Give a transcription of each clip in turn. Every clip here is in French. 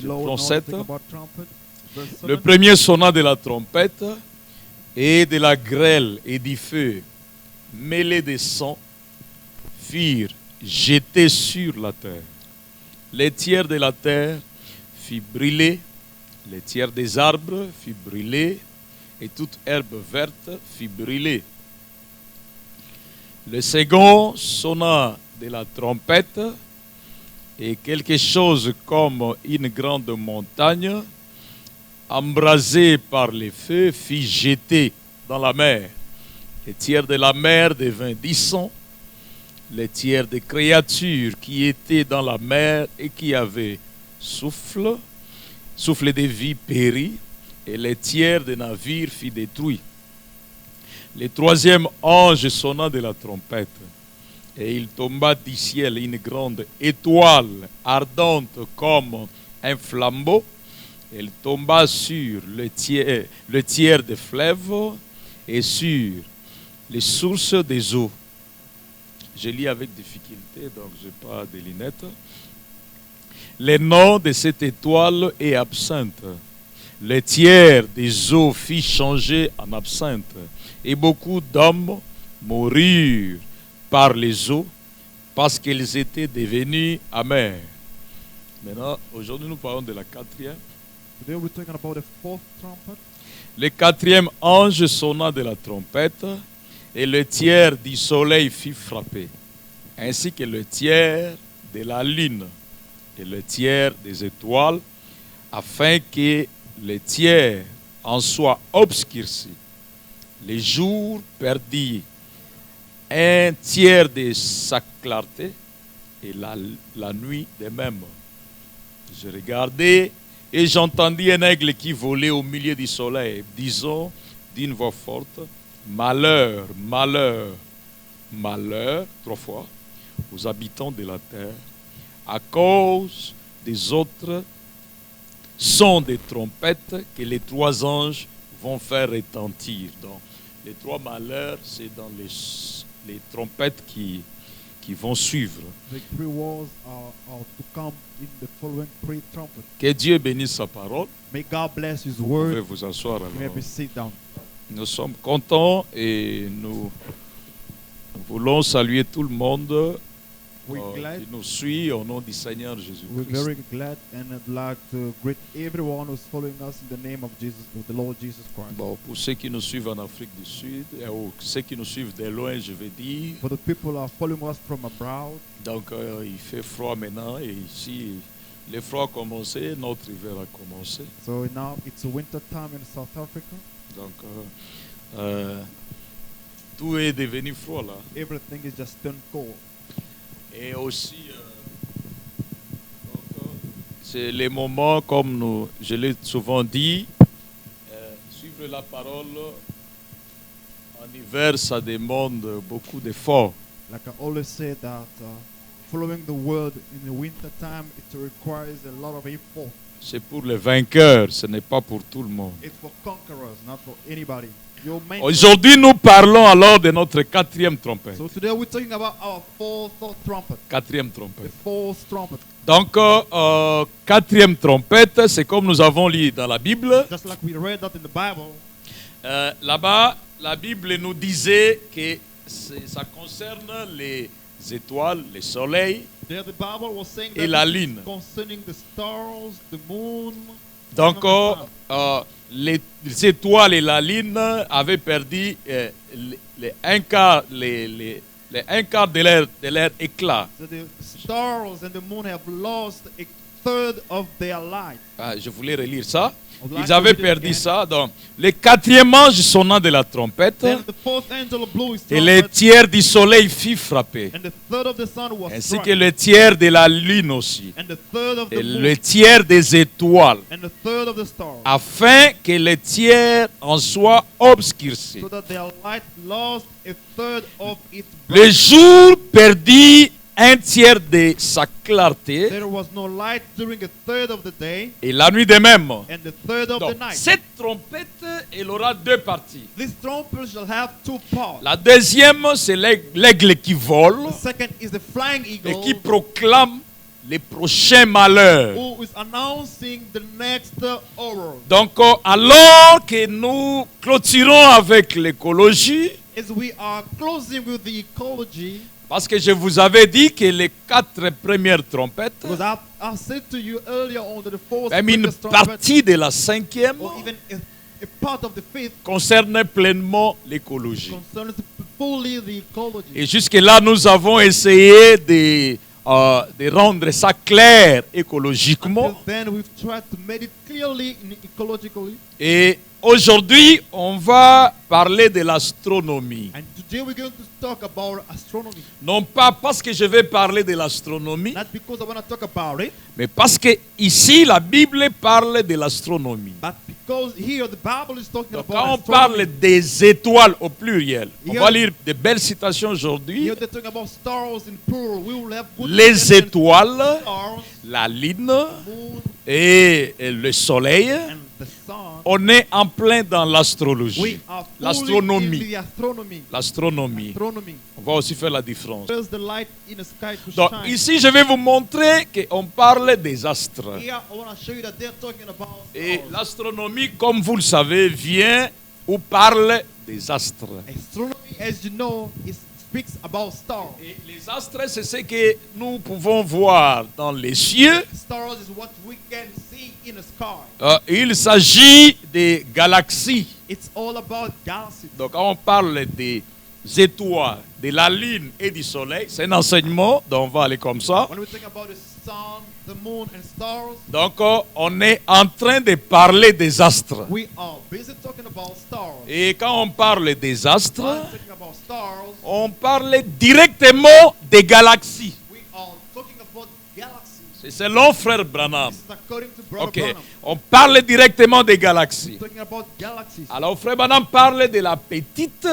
Chapitre 7. Le premier sonna de la trompette et de la grêle et du feu mêlés de sang firent jeter sur la terre. Les tiers de la terre fit brûler, les tiers des arbres fit brûler, et toute herbe verte fit brûler. Le second sonna de la trompette, et quelque chose comme une grande montagne, embrasée par les feux, fit jeter dans la mer. Les tiers de la mer devinrent du sang, les tiers des créatures qui étaient dans la mer et qui avaient souffle de vie périt, et les tiers des navires furent détruits. Le troisième ange sonna de la trompette, et il tomba du ciel une grande étoile ardente comme un flambeau. Elle tomba sur le tiers des fleuves et sur les sources des eaux. Je lis avec difficulté, donc je n'ai pas de lunettes. Le nom de cette étoile est absinthe. Le tiers des eaux fit changer en absinthe, et beaucoup d'hommes moururent par les eaux parce qu'ils étaient devenus amers. Maintenant, aujourd'hui, nous parlons de la quatrième. Today we're talking about the fourth trumpet. Le quatrième ange sonna de la trompette, et le tiers du soleil fit frapper, ainsi que le tiers de la lune et le tiers des étoiles, afin que le tiers en soit obscurci. Les jours perdit un tiers de sa clarté, et la nuit de même. Je regardais et j'entendis un aigle qui volait au milieu du soleil, disant d'une voix forte: malheur, malheur, malheur, 3 fois, aux habitants de la terre, à cause des autres sons des trompettes que les 3 anges vont faire retentir. Donc, les 3 malheurs, c'est dans les trompettes qui vont suivre. The 3 wars are to come in the following 3 trumpets. Que Dieu bénisse sa parole. May God bless His Vous pouvez word. vous asseoir You may alors. be sit down. Nous sommes contents et nous voulons saluer tout le monde We're glad. qui nous suit au nom du Seigneur We're Jésus-Christ. very glad and I'd like to greet everyone who's following us in the name of Jesus, of the Lord Jesus Christ. Bon, pour ceux qui nous suivent en Afrique du Sud, ou ceux qui nous suivent de loin, je vais dire. For the people who are following us from abroad, Donc, il fait froid maintenant et ici, le froid a commencé, notre hiver a commencé. so now it's winter time in South Africa. Donc, tout est devenu froid là. Everything is just turned cold. Et aussi, c'est les moments, comme je l'ai souvent dit, suivre la parole en hiver, ça demande beaucoup d'efforts. Like I always say that following the word in the winter time, it requires a lot of effort. C'est pour les vainqueurs, ce n'est pas pour tout le monde. It's for conquerors, not for anybody. Your main Aujourd'hui, nous parlons alors de notre quatrième trompette. So today we're talking about our fourth trumpet. Quatrième The trompette. fourth trumpet. Donc, quatrième trompette, c'est comme nous avons lu dans la Bible. Just like we read that in the Bible, Là-bas, la Bible nous disait que ça concerne les étoiles, le soleil. there the Bible was saying Et that la this is lune. concerning the stars, the moon. Donc, and the sun. les étoiles et la lune avaient perdu un quart de leur éclat. So the stars and the moon have lost a third of their light. Ah, je voulais relire ça. I'd like Ils to avaient read it perdu again. ça. Donc, le quatrième ange sonna de la trompette, Then the fourth angel blew his et le trumpet, tiers du soleil fit frapper, and the third of the sun was ainsi struck, que le tiers de la lune aussi, and the third of the et moon, le tiers des étoiles, and the third of the stars, afin que le tiers en soit obscurci. so that their light lost a third of its Le brightness. jour perdit un tiers de sa clarté, There was no light during a third of the day, et la nuit de même. and the third of Donc, the night. cette trompette, elle aura 2 parties. This trumpet shall have 2 parts. La deuxième, c'est l'aigle qui vole The second is the flying et qui eagle proclame les prochains malheurs. who is announcing the next horror. Donc, alors que nous clôturons avec l'écologie, As we are closing with the ecology, parce que je vous avais dit que les 4 premières trompettes, because I said to you earlier on that the fourth même une biggest trumpet, partie de la 5e, or even a part of the fifth, concernait pleinement l'écologie. concerns fully the ecology. Et jusque-là, nous avons essayé de rendre ça clair écologiquement. Until then, we've tried to make it clearly ecologically. Et aujourd'hui, on va parler de l'astronomie. And today we're going to talk about astronomy. Non pas parce que je vais parler de l'astronomie, Not because I want to talk about it, mais parce que ici, la Bible parle de l'astronomie. but because here the Bible is talking Donc, about quand on astronomy. parle des étoiles au pluriel, on Here- va lire de belles citations aujourd'hui. Here they're talking about stars in plural. We will have good Les definitions. étoiles, Stars, la lune moon, et le soleil. and the sun. On est en plein dans We l'astrologie. are fully L'astronomie. in the astronomy. L'astronomie. Astronomy. On va aussi faire la différence. Where's the light in the sky to Donc shine? ici, je vais vous montrer qu'on parle des astres. Here I want to show you that they're talking about Et stars. l'astronomie, comme vous le savez, vient ou parle des astres. Astronomy, as you know, speaks about stars. Et les astres, c'est ce que nous pouvons voir dans les cieux. Stars is what we can see in the sky. Il s'agit des galaxies. It's all about galaxies. Donc quand on parle des étoiles, de la lune et du soleil, c'est un enseignement, donc on va aller comme ça. When we think about the sun, the moon, and stars, Donc on est en train de parler des astres. we are busy talking about stars. Et quand on parle des astres, When talking about stars, on parle directement des galaxies. we are talking about galaxies. C'est selon frère Branham. This is according to Brother Ok, Branham. on parle directement des galaxies. Talking about galaxies. Alors frère Branham parle de la petite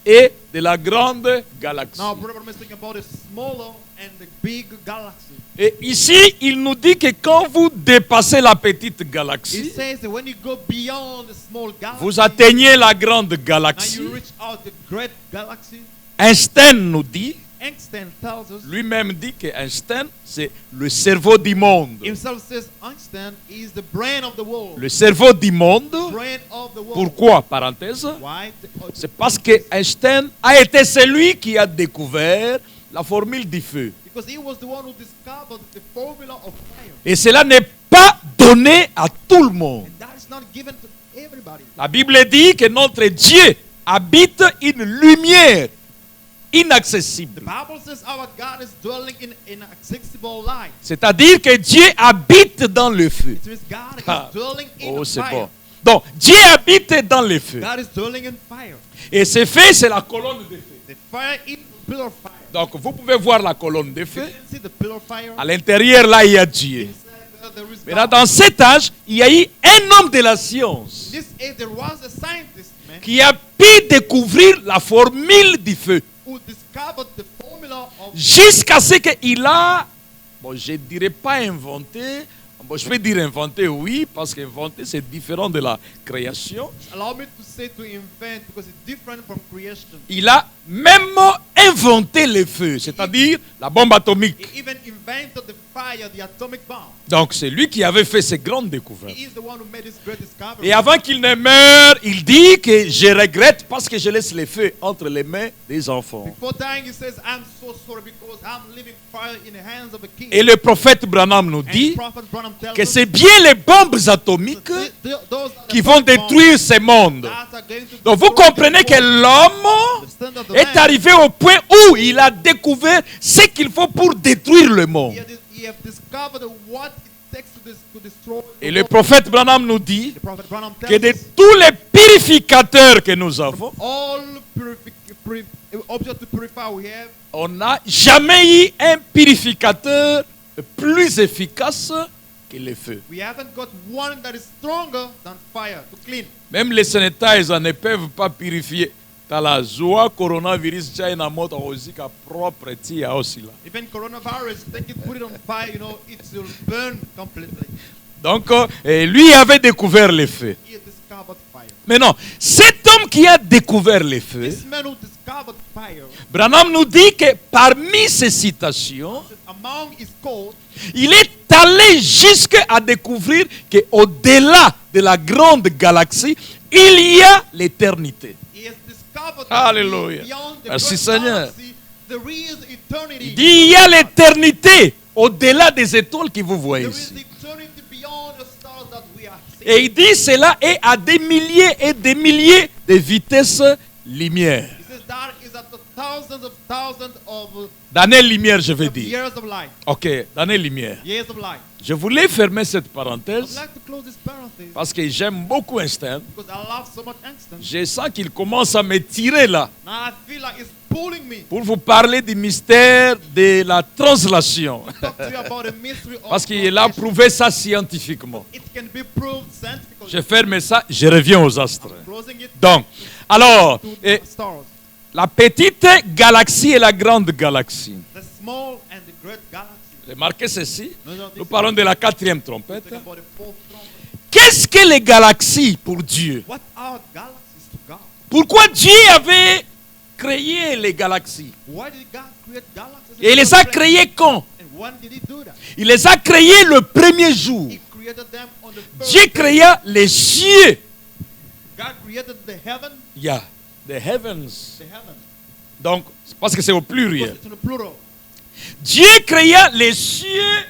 et de la grande galaxie. Now, Brother Branham is talking about the smaller and the big galaxy. Et ici, il nous dit que quand vous dépassez la petite It galaxie, says that when you go beyond the small galaxy, vous atteignez la grande now galaxie. you reach out the great galaxy. Einstein nous dit, Einstein tells us, lui-même dit que Einstein, c'est le cerveau du monde. himself says Einstein is the brain of the world. Le cerveau du monde, Brain of the world. pourquoi, parenthèse, Why? c'est parce que Einstein a été celui qui a découvert la formule du feu. Because he was the one who discovered the formula of fire. Et cela n'est pas donné à tout le monde. And that is not given to everybody. La Bible dit que notre Dieu habite une lumière inaccessible. The Bible says our God is dwelling in inaccessible light. C'est-à-dire que Dieu habite dans le feu. It means God Ah. is dwelling in Oh, c'est fire. bon. Donc, Dieu habite dans le feu. God is dwelling in fire. Et ce feu, c'est la colonne de feu. The fire is the pillar of fire. Donc, vous pouvez voir la colonne de You feu. can see the pillar of fire. À l'intérieur, là, il y a Dieu. Inside there is Maintenant, God. dans cet âge, il y a eu un homme de la science This age there was a scientist, man, qui a pu découvrir la formule du feu. who discovered the formula of Jusqu'à ce qu'il a, bon, je ne dirais pas inventé, bon, je peux dire inventé, oui, parce qu'inventer, c'est différent de la création. allow me to say to invent because it's different from creation. Il a même inventé le feu, c'est-à-dire la bombe atomique. He even invented the fire, the atomic bomb. Donc c'est lui qui avait fait ces grandes découvertes. He is the one who made this great discovery. Et avant qu'il ne meure, il dit que je regrette parce que je laisse le feu entre les mains des enfants. Before dying, he says, "I'm so sorry because I'm leaving fire in the hands of a king." Et le prophète Branham nous And dit Prophet Branham tells que us c'est bien les bombes atomiques those are the qui vont atomic bombs détruire ce monde. that are going to Donc vous destroy comprenez the que world. l'homme The stand of the est man, arrivé au point où il a découvert ce qu'il faut pour détruire le monde. he have discovered what it takes to destroy the Et le world. prophète Branham nous dit The Prophet Branham que tells de us tous les purificateurs que nous avons, all objects to purify we have, on n'a jamais eu un purificateur plus efficace que le feu. we haven't got one that is stronger than fire to clean. Même les sanitizers ne peuvent pas purifier. T'as la joie coronavirus China moto osika propre tia aussi là. Even coronavirus, they can put it on fire, it will burn completely. Donc lui avait découvert le feu. He discovered fire. Mais non, cet homme qui a découvert le feu, This man who discovered fire, Branham nous dit que parmi ces citations, among among his court, il est allé jusqu'à découvrir qu'au-delà de la grande galaxie, il y a l'éternité. he has discovered Alléluia. that beyond the Merci great Seigneur. galaxy, there is eternity. Il dit, il y a l'éternité au-delà des étoiles que vous voyez There ici. is eternity beyond the stars that we are seeing. Et il dit, cela est à des milliers et des milliers de vitesses lumière. He says that is at the thousands of D'années-lumière, je veux dire. years of light. Ok, d'années-lumière. Years of light. Je voulais fermer cette I'd parenthèse like to close this parenthesis parce que j'aime beaucoup Einstein. because I love so much Einstein. Je sens qu'il commence à me tirer là Now I feel like it's pulling me pour vous parler du mystère de la translation. to talk to you about the mystery of Parce qu'il a prouvé ça scientifiquement. It can be proved scientifically. Je ferme ça, je reviens aux astres. Closing it Donc, alors, to et the stars. la petite galaxie et la grande galaxie. The small and the great galaxy. Remarquez ceci, No, no, nous this parlons de la quatrième trompette. talking about the fourth trumpet. Qu'est-ce que les galaxies pour Dieu? What are galaxies to God? Pourquoi Dieu avait créé les galaxies? Why did God create galaxies? Et il les a créées quand? And when did he do that? Il les a créées le premier jour. He created them on the first Dieu day. créa les cieux. God created the heaven, Yeah, the heavens. the heaven. Donc, parce que c'est au Because pluriel. it's in the plural. Dieu créa les cieux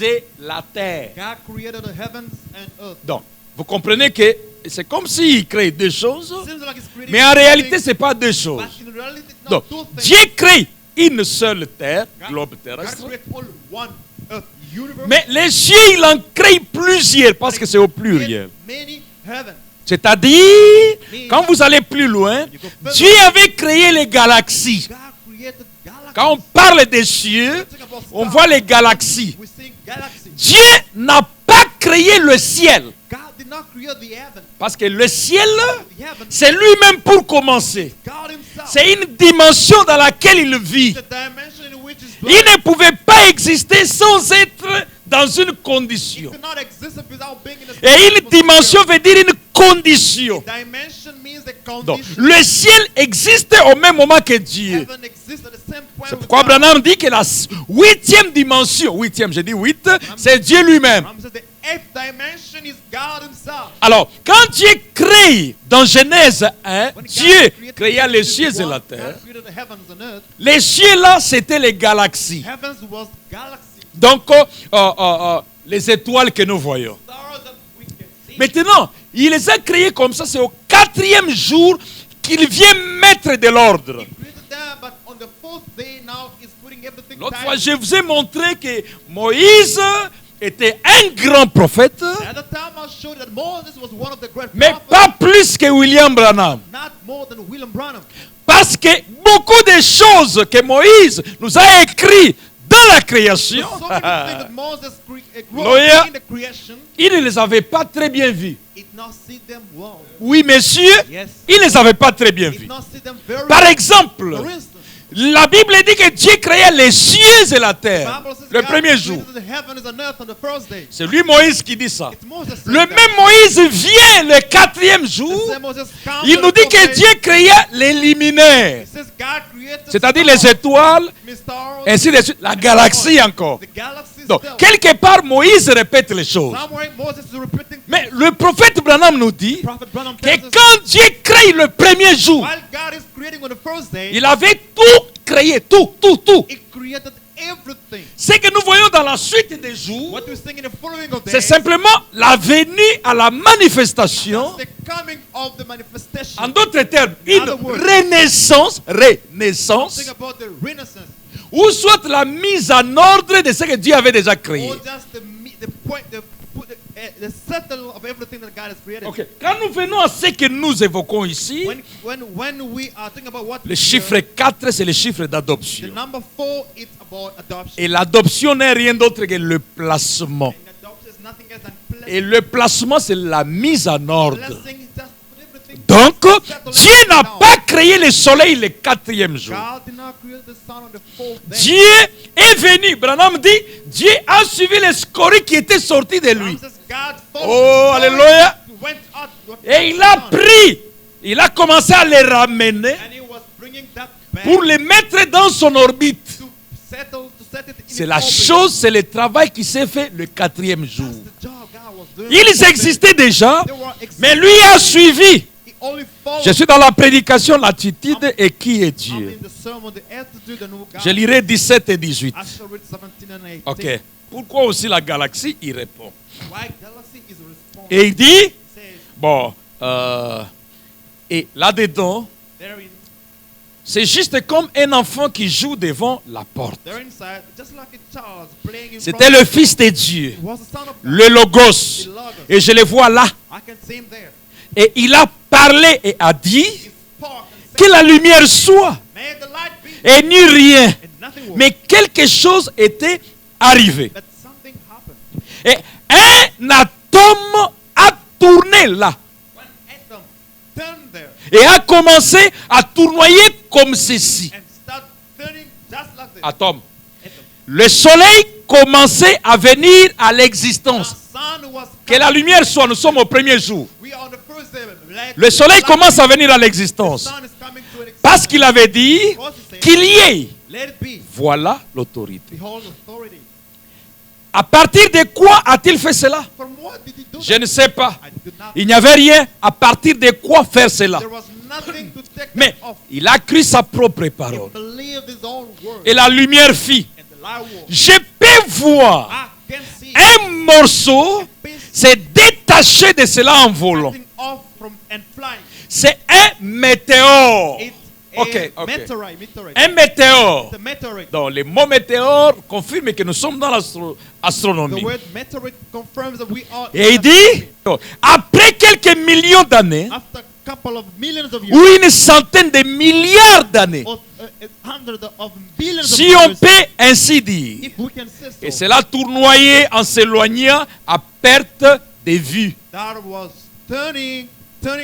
et la terre. God created the heavens and earth. Donc, vous comprenez que c'est comme s'il crée deux choses, Seems like he's creating mais en two réalité, things, ce n'est pas deux choses. but in reality it's Donc, not two things. Dieu crée une seule terre, globe God terrestre, created all one earth universe. mais les cieux, il en crée plusieurs parce que c'est au pluriel. Many heavens. C'est-à-dire, quand vous allez plus loin, Dieu avait créé les galaxies. God created galaxies. Quand on parle des cieux, Think about on stars. voit les galaxies. We see galaxies. Dieu n'a pas créé le ciel. God did not create the heaven. Parce que le ciel, The heaven, c'est lui-même pour commencer. God himself. C'est une dimension dans laquelle il vit. The dimension in which is Il ne pouvait pas exister sans être dans une condition. It cannot exist without being in a Et une dimension veut dire une condition. Dimension means a Donc, condition. le ciel existe au même moment que Dieu. Heaven exists at the same point. C'est with pourquoi God. Branham dit que la huitième dimension, huitième, j'ai dit huit, c'est Dieu lui-même. Abraham says the eighth dimension is God himself. Alors, quand Dieu crée dans Genèse 1, When God Dieu created créa les Genesis cieux et 1, la God terre. created the heavens and earth. Les cieux là, c'était les galaxies. Heavens was galaxies. Donc, les étoiles que nous voyons. Stars that we can see. Maintenant, il les a créés comme ça. C'est au quatrième jour qu'il vient mettre de l'ordre. He created them, but on the fourth day now he's putting everything L'autre time. fois, je vous ai montré que Moïse était un grand prophète, The other time I showed that Moses was one of the great mais prophets, pas plus que William Branham. not more than William Branham. Parce que beaucoup de choses que Moïse nous a écrites dans la création, So many things that Moses wrote Loya. in the creation, il ne les avait pas très bien vues. he did not see them well. Oui, monsieur, Yes. il ne les avait pas très bien He did vues. not see them very Par well. exemple, For instance, la Bible dit que Dieu créa les cieux et la the terre Bible says le God premier jour. created the heavens and earth on the first day. C'est lui Moïse qui dit ça. It's Moses said Le that. même Moïse vient le quatrième The jour. same Moses comes Il on nous the dit fourth que day. Dieu créa les luminaires, He says God created c'est-à-dire stars, les étoiles, stars, ainsi de suite, la galaxie encore. the galaxies. Donc, still. quelque part, Moïse répète les choses. Somewhere Moses is repeating. Mais le prophète Branham nous dit Prophet Branham que tells us quand Dieu crée le premier jour, while God is creating on the first day, il avait tout créé, tout. He created everything. Ce que nous voyons dans la suite des jours, What we sing in the following of c'est days, simplement la venue à la manifestation. the coming of the manifestation. En d'autres termes, In une other words, renaissance, Something about the renaissance, ou soit la mise en ordre de ce que Dieu avait déjà créé. or just the point, the settle of everything that God has created. Ok. Quand nous venons à ce que nous évoquons ici, When we are thinking about what le chiffre 4, c'est le chiffre the d'adoption. number 4, it's about adoption. Et l'adoption n'est rien d'autre que le placement. And adoption is nothing else than blessing. Et le placement, c'est la mise en ordre. Blessing is just put everything. Donc, settle Dieu everything n'a down. pas créé le soleil le quatrième jour. God did not create the sun on the 4th day. Dieu est venu. Branham dit, Dieu a suivi les scories qui étaient sortis de lui. Bible says God followed Oh, the alléluia. went out what Et il the a sun, pris, il a commencé à les ramener and he was bringing that back pour les mettre dans son orbite. to set it in C'est its la orbit. chose, c'est le travail qui s'est fait le 4e jour. That's the job God was doing. Ils existaient déjà, They were mais lui a suivi. He only followed. Je suis dans la prédication, l'attitude et qui est I'm Dieu. in the sermon, the attitude and who God Je lirai 17 et 18. I shall read 17 and 18. Ok. Pourquoi aussi la galaxie? Il répond. Why galaxy is responding? Et il dit, It says, bon, et là-dedans, they're c'est juste comme un enfant qui joue devant la porte. inside, just like a child playing in C'était front le of Fils de Dieu, He was the son of God. le Logos. The Logos. Et je le vois là. I can see him there. Et il a parlé et a dit He spoke and said, que la lumière soit. may the light be. Et ni rien. And nothing was. Mais quelque chose était arrivé. But something happened. Et un atome a tourné là. When Adam turned there Et a commencé à tournoyer comme ceci. and started turning just like this. Atome. Atom. Le soleil commençait à venir à The l'existence. sun was Que la lumière soit, nous sommes au premier jour. We are on the first day. Let Le soleil the light commence à venir à The l'existence. sun is coming to an Parce qu'il avait dit Because he said, qu'il y ait. let it be. Voilà l'autorité. Behold authority. À partir de quoi a-t-il fait cela? From what did he do Je that? ne sais pas. I do not. Il n'y avait rien à partir de quoi faire cela. There was nothing to take Mais that off. il a cru sa propre He parole. believed his own word. Et la lumière fit. And the light was. Je peux voir I can see un morceau piece se détacher de cela en volant. coming off from and flying. C'est un météore. It's Ok, a ok. meteorite. Un météore. It's a meteorite. Donc, le mot météore confirme que nous sommes dans The l'astronomie. word meteorite confirms that we are. Et il dit, après quelques millions d'années, After a couple of millions of ou years, une centaine de milliards d'années, or hundreds of billions si of on years, peut ainsi dire, if we can say so, et cela tournoyait en s'éloignant à perte de vue. that was turning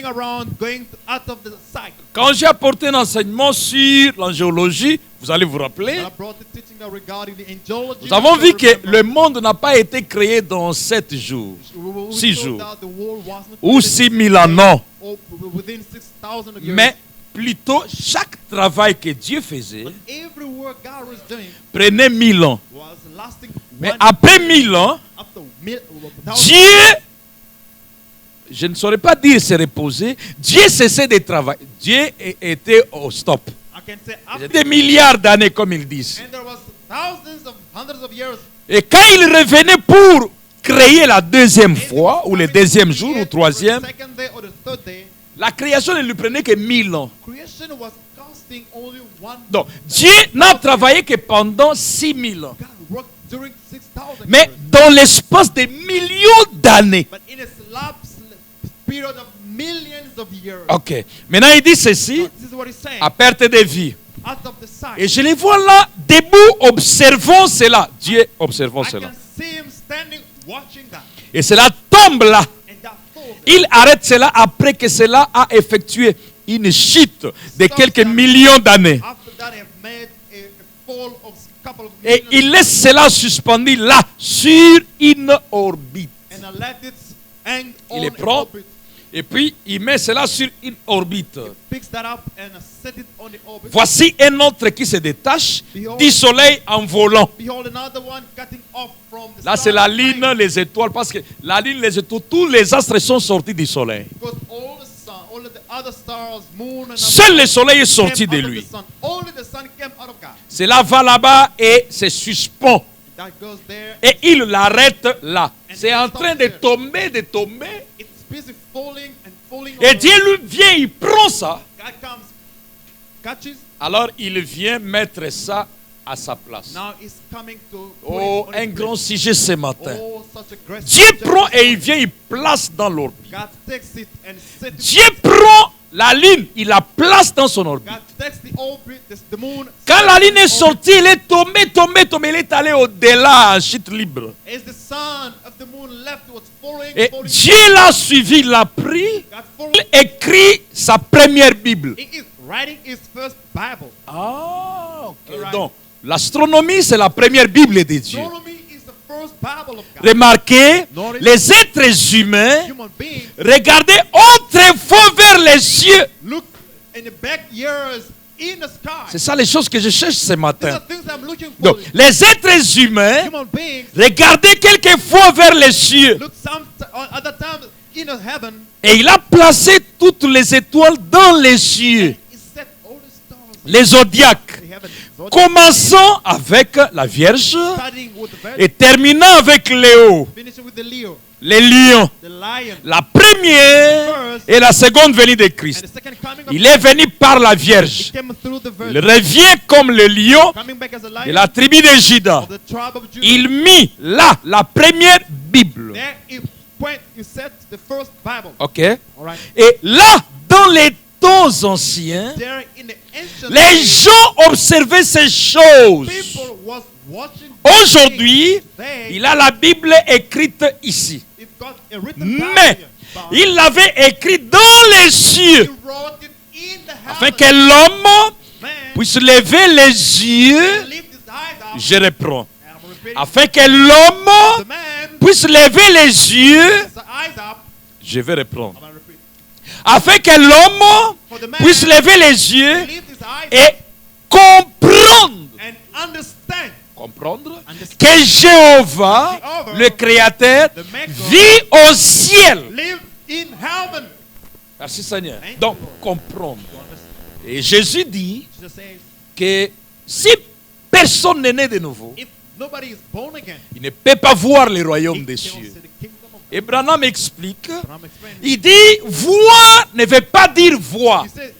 around, going out of the sight. Quand j'ai apporté un enseignement sur l'angéologie, vous allez vous rappeler, I brought the teaching regarding the angelology. nous avons vu que le monde n'a pas été créé dans 7 jours, 6 jours, ou 6000 ans, non. Within 6,000 years. Mais plutôt, chaque travail que Dieu faisait But every work God was doing prenait 1000 ans. was lasting. Mais après 1000 ans, After Dieu, je ne saurais pas dire se reposer, Dieu cessait de travailler. Dieu était au stop. I can say after, C'était des milliards d'années, comme ils disent. and there was thousands of hundreds of years. Et quand il revenait pour créer la deuxième fois, ou le deuxième jour, ou troisième, Second day or the third day, la création ne lui prenait que 1000 ans. creation was costing only one. Donc, Dieu n'a travaillé que pendant 6000 ans. God worked during 6,000 Mais years. dans l'espace de millions d'années. But in a lapse period of millions of years. Ok. Maintenant, il dit ceci, This is what he's saying. à perte de vie. Out of the sight. Et je les vois là, debout, observant cela. Dieu observant I cela. can see him standing watching that. Et cela tombe là. And that falls. Il arrête cela après que cela a effectué une chute de quelques millions d'années. After that, he have made a fall of a couple of Et millions. il laisse cela suspendu là, sur une orbite. And I let it hang Il on les an prend. orbit. Et puis, il met cela sur une orbite. Picks that up and set it on the orbit. Voici un autre qui se détache du soleil en volant. Behold, another one cutting off from the Là, c'est sun la and lune, flying. les étoiles, parce que la lune, les étoiles, tous les astres sont sortis du soleil. Because all the sun, all of the other stars, moon, and Seul le soleil est came sorti de out of lui. the sun. Only the sun came out of God. Cela va là-bas et se suspend. That goes there. Et il l'arrête là. C'est en train de tomber, de tomber. It's busy falling and falling. Et over. Dieu lui vient, il prend ça. God comes, catches. Alors il vient mettre ça à sa place. Now he's coming to. put Oh, it on un his grand place. sujet ce matin. Oh, such a great Dieu subject. prend et il vient, il place dans l'orbite. God takes it and sets it. Dieu prend la lune, il la place dans son orbite. God takes the orbit, the moon. Quand la lune est sets it in sortie, il est tombé, il est allé au-delà en chute libre. orbit. As the sun of the moon left, it was falling, Et falling. Dieu l'a suivi, l'a pris, God followed. il écrit sa première Bible. He is writing his first Bible. Ah, ok. Alright. Donc, l'astronomie, c'est la première Bible de Dieu. Astronomy is the first Bible of God. Remarquez, Notice. les êtres humains Human beings regardaient autrefois vers les cieux. look in the back years in the sky. C'est ça les choses que je cherche ce These matin. are things I'm looking for. Donc, les êtres humains, Human beings regardez quelquefois vers les cieux. look at the time in the heaven. Et il a placé toutes les étoiles dans les cieux, He set all the stars les zodiaques. in the heaven. So Commençons avec la Vierge starting with the Virgin, et terminant avec Léo, finishing with the Leo, les lions. the lion, La première et la seconde venue de and Christ. the second coming of Il est venu par la He Vierge. came through the Il Virgin, revient comme le lion coming back as a de lion la tribu de Juda. of the tribe of Judah. Il mit là la première Bible. There he set the first Bible. OK? All right. Et là, dans les temps anciens, There in the ancient les days, gens observaient ces choses. people was watching. Aujourd'hui, Today, il a la Bible écrite ici. it got a written down Mais here, but il l'avait écrit dans les he cieux wrote it in the afin heavens. que l'homme Man, puisse lever les yeux. lift his eyes up. Je reprends. And I'm repeating, Afin que l'homme the man puisse lever les yeux. his eyes up. Je vais reprendre. I'm gonna repeat. Afin que l'homme For the man puisse lever les yeux lift his eyes et comprendre. and understand. Comprendre Understand. que Jéhovah, le Créateur, The maker vit au ciel. live in heaven. Merci Seigneur. Thank you, Donc, Lord. comprendre. You understand? Et Jésus dit Jesus says, que si personne n'est né de nouveau, if nobody is born again, il ne peut pas voir le he royaume des cannot see cieux. the kingdom of God. Et Branham explique, But I'm explaining. il dit, voir ne veut pas dire voir. He said,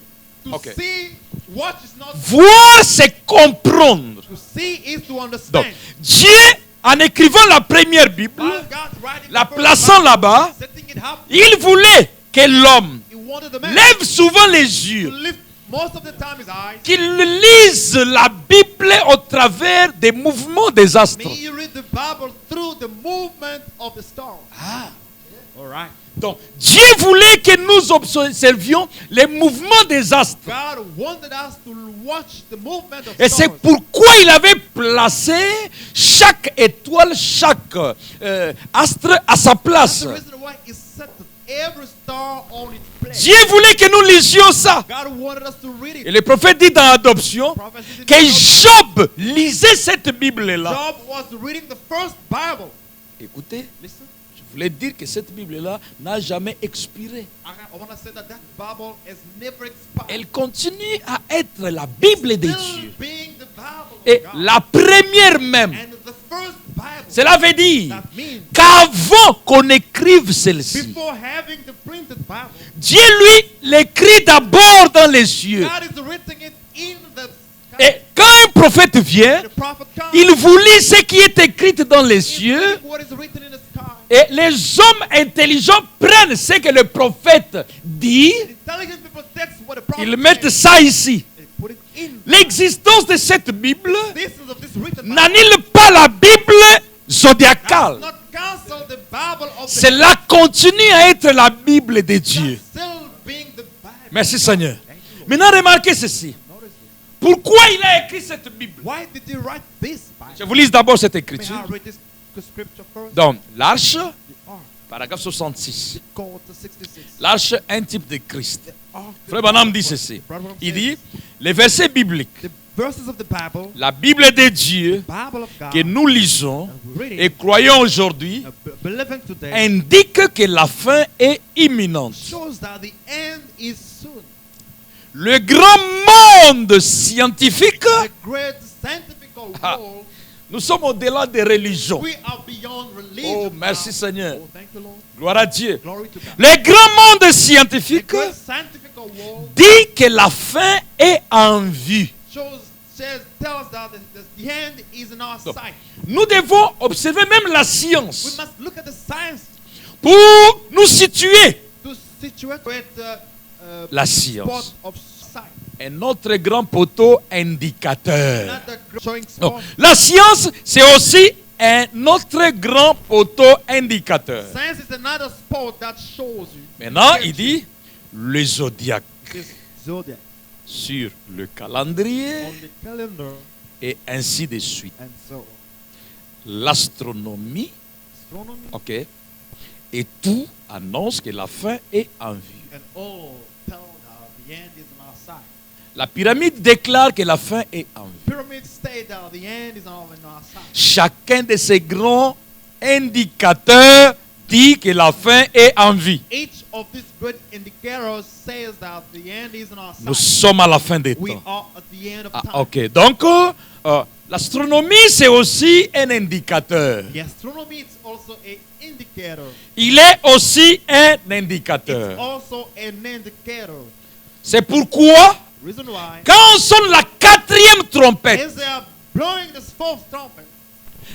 to Okay. see, watch is not. Voir, c'est comprendre. To see is to Donc, understand. Dieu, en écrivant la première Bible, While God writing la the first plaçant Bible, là-bas, setting it up, il voulait que l'homme he wanted the man lève souvent les to yeux, lift most of the time his eyes. qu'il lise la Bible au travers des mouvements des astres. May you read the Bible through the movement of the stars. Ah. All right. Donc, Dieu voulait que nous observions les mouvements des astres. God wanted us to watch the movement of Et c'est stars. pourquoi il avait placé chaque étoile, chaque astre à sa That's place. the reason why he set every star on its place. Dieu voulait que nous lisions ça. God wanted us to read Et it. le prophète dit dans l'adoption Prophet said que in Job lisait cette Bible-là. Job was reading the first Bible. Écoutez, Listen, je voulais dire que cette Bible-là n'a jamais expiré. I want to say that Bible has never expired. Elle continue à être la Bible de Still Dieu. being the Bible of Et God. la première même. And the first Bible, Cela veut dire that means qu'avant qu'on écrive celle-ci, before having the printed Bible, Dieu, lui, l'écrit d'abord dans les cieux. God is written it in the sky. Et quand un prophète vient, The prophet comes, il vous lit ce qui est écrit dans les he cieux. reads what is written in the sky. Et les hommes intelligents prennent ce que le prophète dit, Intelligent people take what the prophet ils mettent says ça ici. and put it in. L'existence de cette Bible This is of this written Bible. n'annule pas la Bible Does zodiacale. not cancel the Bible of the Cela continue à être la Bible de Dieu. That's still being the Bible. Merci Seigneur. Thank you, Lord. Maintenant, remarquez ceci. Notice this. Pourquoi il a écrit cette Bible? Why did he write this Je Bible? vous lis d'abord cette May I écriture. read this scripture first? Dans l'Arche, The ark, paragraphe 66. called the 66. L'Arche, un type de Christ. The ark, the Frère Branham dit Bible. ceci. Brother Branham Il says, dit, les versets bibliques, the verses of the Bible, la Bible de Dieu Bible of God, que nous lisons and we read et it, croyons aujourd'hui believing today, indique que la fin est imminente. shows that the end is soon. Le grand monde scientifique, The great scientific Ah. world, nous sommes au-delà des religions. we are beyond religion. Oh, merci now. Seigneur. Oh, thank you, Lord. Gloire à Dieu. Glory to God. Le grand monde The scientifique great scientific world dit que la fin est en vue. tells that the end is in our Donc, sight. nous devons observer même la We science must look at the science pour nous situer. to situate La spot science. of sight. Un autre grand poteau indicateur. Not the showing Donc, spot. la science, c'est aussi un autre grand poteau indicateur. Science is another spot that shows you. Maintenant, il dit le zodiaque This zodiac sur le calendrier on the calendar et ainsi de suite. and so on. L'astronomie, Astronomy ok, et tout annonce que la fin est en vue. and all tell that the end is in our sight. La pyramide déclare que la fin est en vue. Pyramid state that the end is on our side. Chacun de ces grands indicateurs dit que la fin est en vue. Each of these great indicators says that the end is on our Nous side. sommes à la fin des We temps. are at the end of Ah, time. ok. Donc, l'astronomie, c'est aussi un indicateur. The astronomy is also an indicator. Il est aussi un It's indicateur. also an indicator. C'est pourquoi, Reason why, quand on sonne la quatrième trompette, as they are blowing this fourth trumpet,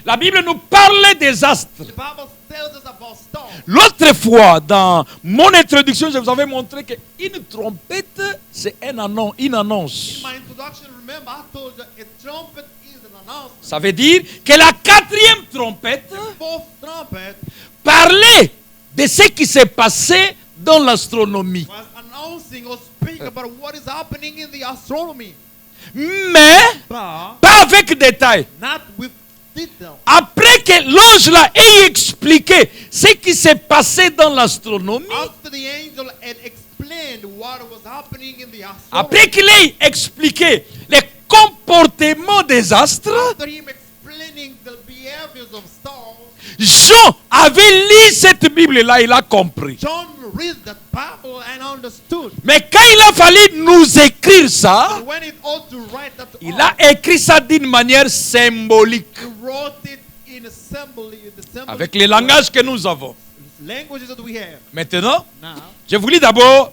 la Bible nous parle des astres. the Bible tells us about stars. L'autre fois, dans mon introduction, je vous avais montré qu'une trompette, c'est une annonce. In my introduction, remember, I told you a trumpet is an announcement. Ça veut dire que la quatrième trompette Fourth trumpet parlait de ce qui s'est passé dans l'astronomie. was announcing or speaking about what is happening in the astronomy, Mais but pas avec détail. not with detail. Après que l'ange là ait expliqué ce qui s'est passé dans l'astronomie, After the angel had explained what was happening in the astronomy, après qu'il ait expliqué les comportements des astres, after him explaining the behaviors of stars, Jean avait lu cette Bible-là, il a compris. John read that Bible and understood. Mais quand il a fallu nous écrire ça, But when it ought to write that il out, a écrit ça d'une manière symbolique, he wrote it in assembly, in the symbolic avec les langages que nous avons. languages that we have. Maintenant, Now, je vous lis d'abord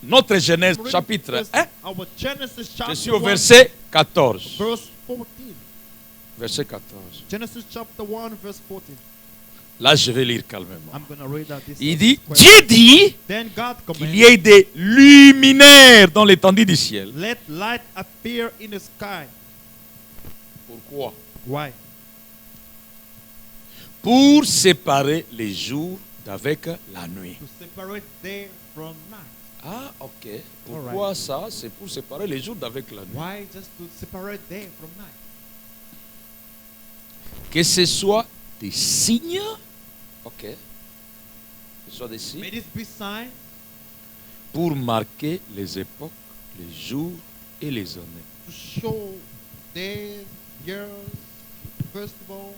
notre Genèse read chapitre first 1. our Genesis Je chapter suis au 1, verset 14. verse 14. Verset 14. Genesis chapter 1, verse 14. Là, je vais lire calmement. I'm going to read that this Il dit, question. Dieu dit Then God qu'il y commanded, ait des luminaires dans l'étendue du ciel. let light appear in the sky. Pourquoi? Why? Pour séparer les jours d'avec la nuit. To separate day from night. Ah, ok. Pourquoi ça? C'est pour séparer les jours d'avec la nuit. Why just to separate day from night? Que ce soit des signes. Ok. Que ce soit des May signes this be sign pour marquer les époques, les jours et les années. to show days, years, festivals.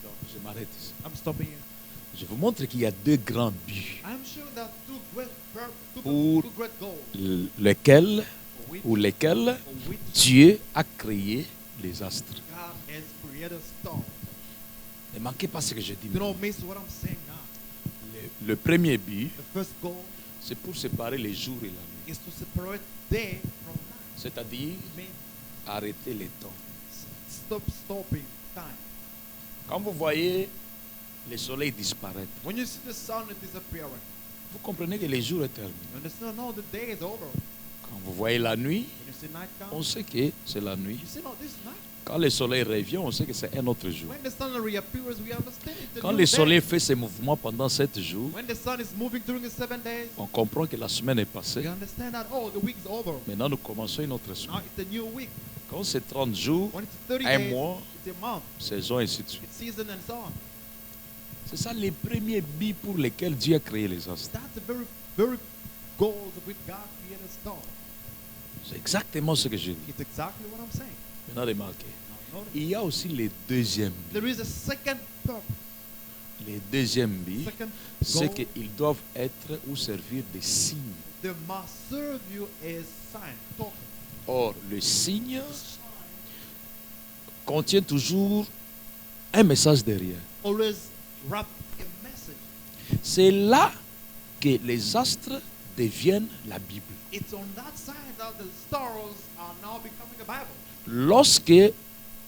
Donc, je m'arrête ici. I'm stopping here. Je vous montre qu'il y a deux grands buts. I'm sure that two Pour great goals lesquels for which, ou lesquels for which Dieu a créé les astres. God has created stars. Ne manquez pas ce que je dis. Do not miss what I'm saying now. Le premier but, The first goal c'est pour séparer les jours et la nuit. is to separate day from night. C'est-à-dire It means arrêter les temps. stopping time. Quand vous voyez le soleil disparaître, When you see the sun disappearing, vous comprenez que les jours est terminé. you understand, no, the day is over. Quand vous voyez la nuit, When you see night on come, sait que c'est la nuit. you see, no, this is night. Quand le soleil revient, on sait que c'est un autre jour. When the sun reappears, we understand it's a Quand new le day. soleil fait ses mouvements pendant 7 jours, When the sun is moving during the 7 days, on comprend que la semaine est we passée. understand that, oh, the week is over. Maintenant, nous commençons une autre Now semaine. it's a new week. Quand c'est 30 jours, When it's 30 un days, mois, it's a month. saison, et ainsi de suite. It's season and so on. C'est ça les premiers buts pour lesquels Dieu a créé les astres. That's the very goals of which God created stars. C'est exactement ce que je dis. It's exactly what I'm saying. Maintenant, remarquez. Now, notice, Il y a aussi les deuxièmes buts. there is a second purpose. Les deuxièmes buts, Second c'est goal. qu'ils doivent être ou servir des signes. They must serve you as sign, token. Or, le signe Sign contient toujours un message derrière. always wrap a message. C'est là que les astres deviennent la Bible. It's on that side that the stars are now becoming a Bible. Lorsque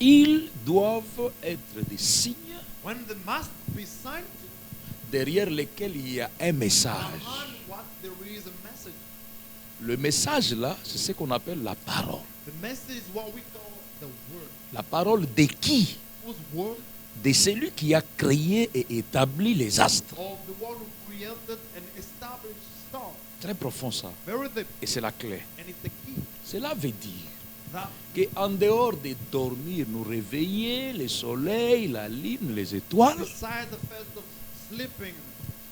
ils doivent être des signes When they must be signed derrière lesquels il y a un message. behind what there is a message. Le message là, c'est ce qu'on appelle la parole. The message is what we call the word. La parole de qui? Whose word? De celui qui a créé et établi les astres. Of the one who created and established stars. Très profond ça. Very deep. Et c'est la clé. And it's the key. Cela veut dire That qu'en dehors de dormir, nous réveiller, le soleil, la lune, les étoiles, besides the fact of sleeping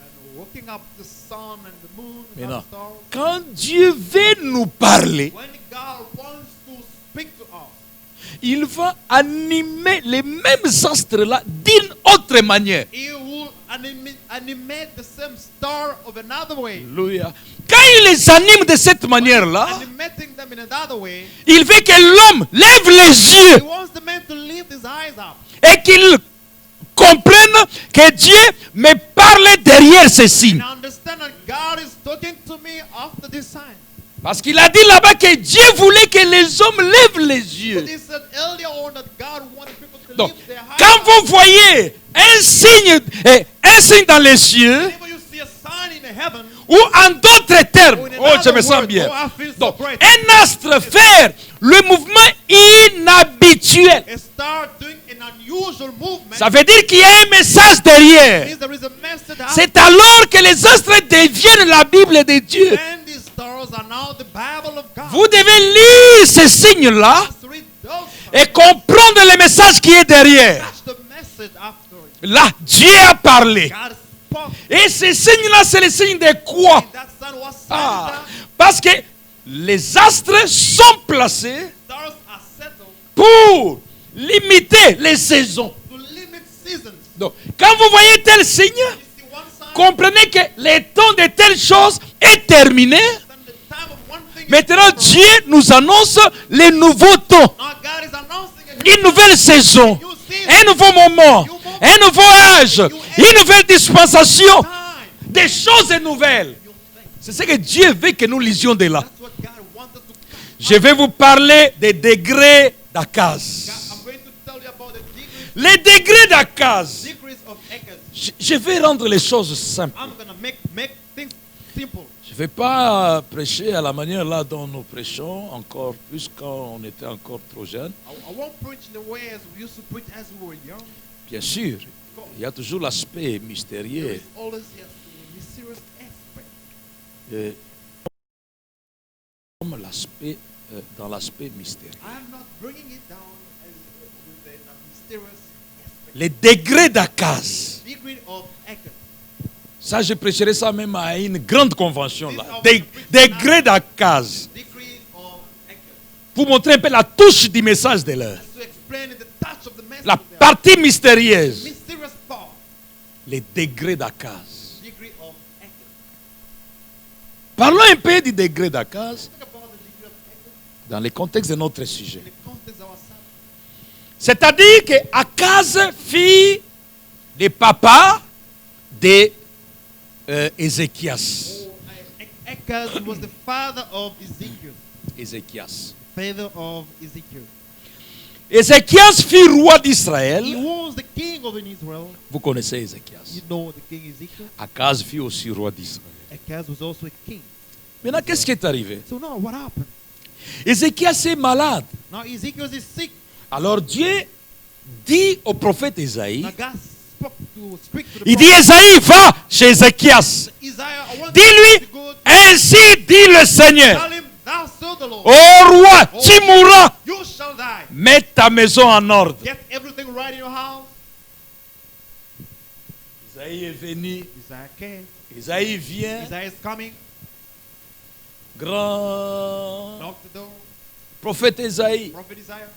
and Walking up the sun and the moon and Maintenant, the stars. quand Dieu veut nous parler, When God wants to speak to us, il va animer les mêmes astres-là d'une autre manière. He will animate the same star of another way. Alléluia. Quand il les anime de cette manière-là, Animating them in another way. il veut que l'homme lève les He yeux wants the man to lift his eyes up et qu'il comprenne que Dieu me parle derrière ces signes. and understand that God is talking to me after this sign. Parce qu'il a dit là-bas que Dieu voulait que les hommes lèvent les But yeux. he said earlier on that God wanted people to Donc, lift their eyes quand up. vous voyez un signe dans les cieux, Whenever you see a sign in heaven, ou en d'autres termes, or in oh je me another sens word, bien. oh, I feel so Donc, great. un astre faire le mouvement inhabituel. And start doing an unusual movement. Ça veut dire qu'il y a un message derrière. Means there is a message out. C'est alors que les astres deviennent la Bible de Dieu. And these stars are now the Bible of God. Vous devez lire ces signes-là Just read those signs. et comprendre le message qui est derrière. Catch the message after it. Là, Dieu a parlé. God spoke. Et ces signes-là, c'est le signe de quoi? And that sign was sign Ah, that parce que les astres sont placés stars are settled pour limiter les saisons. to limit seasons. Donc, quand vous voyez tel signe, You see one sign, comprenez que le temps de telle chose est terminé. then the time of one thing is Maintenant, over. Dieu nous annonce les nouveaux temps, Now God is announcing a new une nouvelle saison, new season, un nouveau moment, un nouveau âge, une nouvelle dispensation, time, des choses nouvelles. new thing. C'est ce que Dieu veut que nous lisions de là. That's what God wanted to come. Je vais vous parler des degrés d'Akaz. I'm going to tell you about the Les degrés d'Akaz. degrees of acres. Je vais rendre les choses simples. I'm going to make things simple. Je ne vais pas prêcher à la manière là dont nous prêchons, encore plus quand on était encore trop jeunes. I won't preach the way as we used to preach as we were young. Bien sûr, il y a toujours l'aspect There mystérieux. is always yes, the mysterious aspect. Comme l'aspect, dans l'aspect mystérieux. I'm not bringing it down as with a mysterious aspect. Les degrés d'Akaz. Degree of acres. Ça, je prêcherai ça même à une grande convention là. Des degrés d'Akaz. Degree of acres. Pour montrer un peu la touche du message de l'heure. To explain the touch of the message. La there. partie mystérieuse. Mysterious part. Les degrés d'Akaz. Degree of acres. Parlons un peu du degré d'Akaz Think about the degree of acres dans le contexte de notre sujet. in the context of our subject. C'est-à-dire que Akaz fut le papa de Ézéchias. Acres was the father of Ezekiel. Ézéchias. Father of Ezekiel. Ézéchias fut roi He d'Israël. was the king of Israel. Vous connaissez Ézéchias. You know the king Ezekiel. Akaz fut aussi roi d'Israël. Acaz was also a king. Maintenant, qu'est-ce qui est arrivé? So now what happened? Ézéchias est malade. Now Ezekiel is sick. Alors Dieu dit au prophète Isaïe, Now God speak to the il dit prophet Isaïe, va chez Ézéchias. Isaiah. I want you Dis-lui, to go to ainsi dit le Seigneur. tell him, thou said the Lord, Ô roi, tu mourras. you shall die. Mets ta maison en ordre. Get everything right in your house. Isaïe est venu. Isaiah came. Isaïe vient. Isaiah is coming. Grand Knock the door. prophète Isaïe. Prophet Isaiah.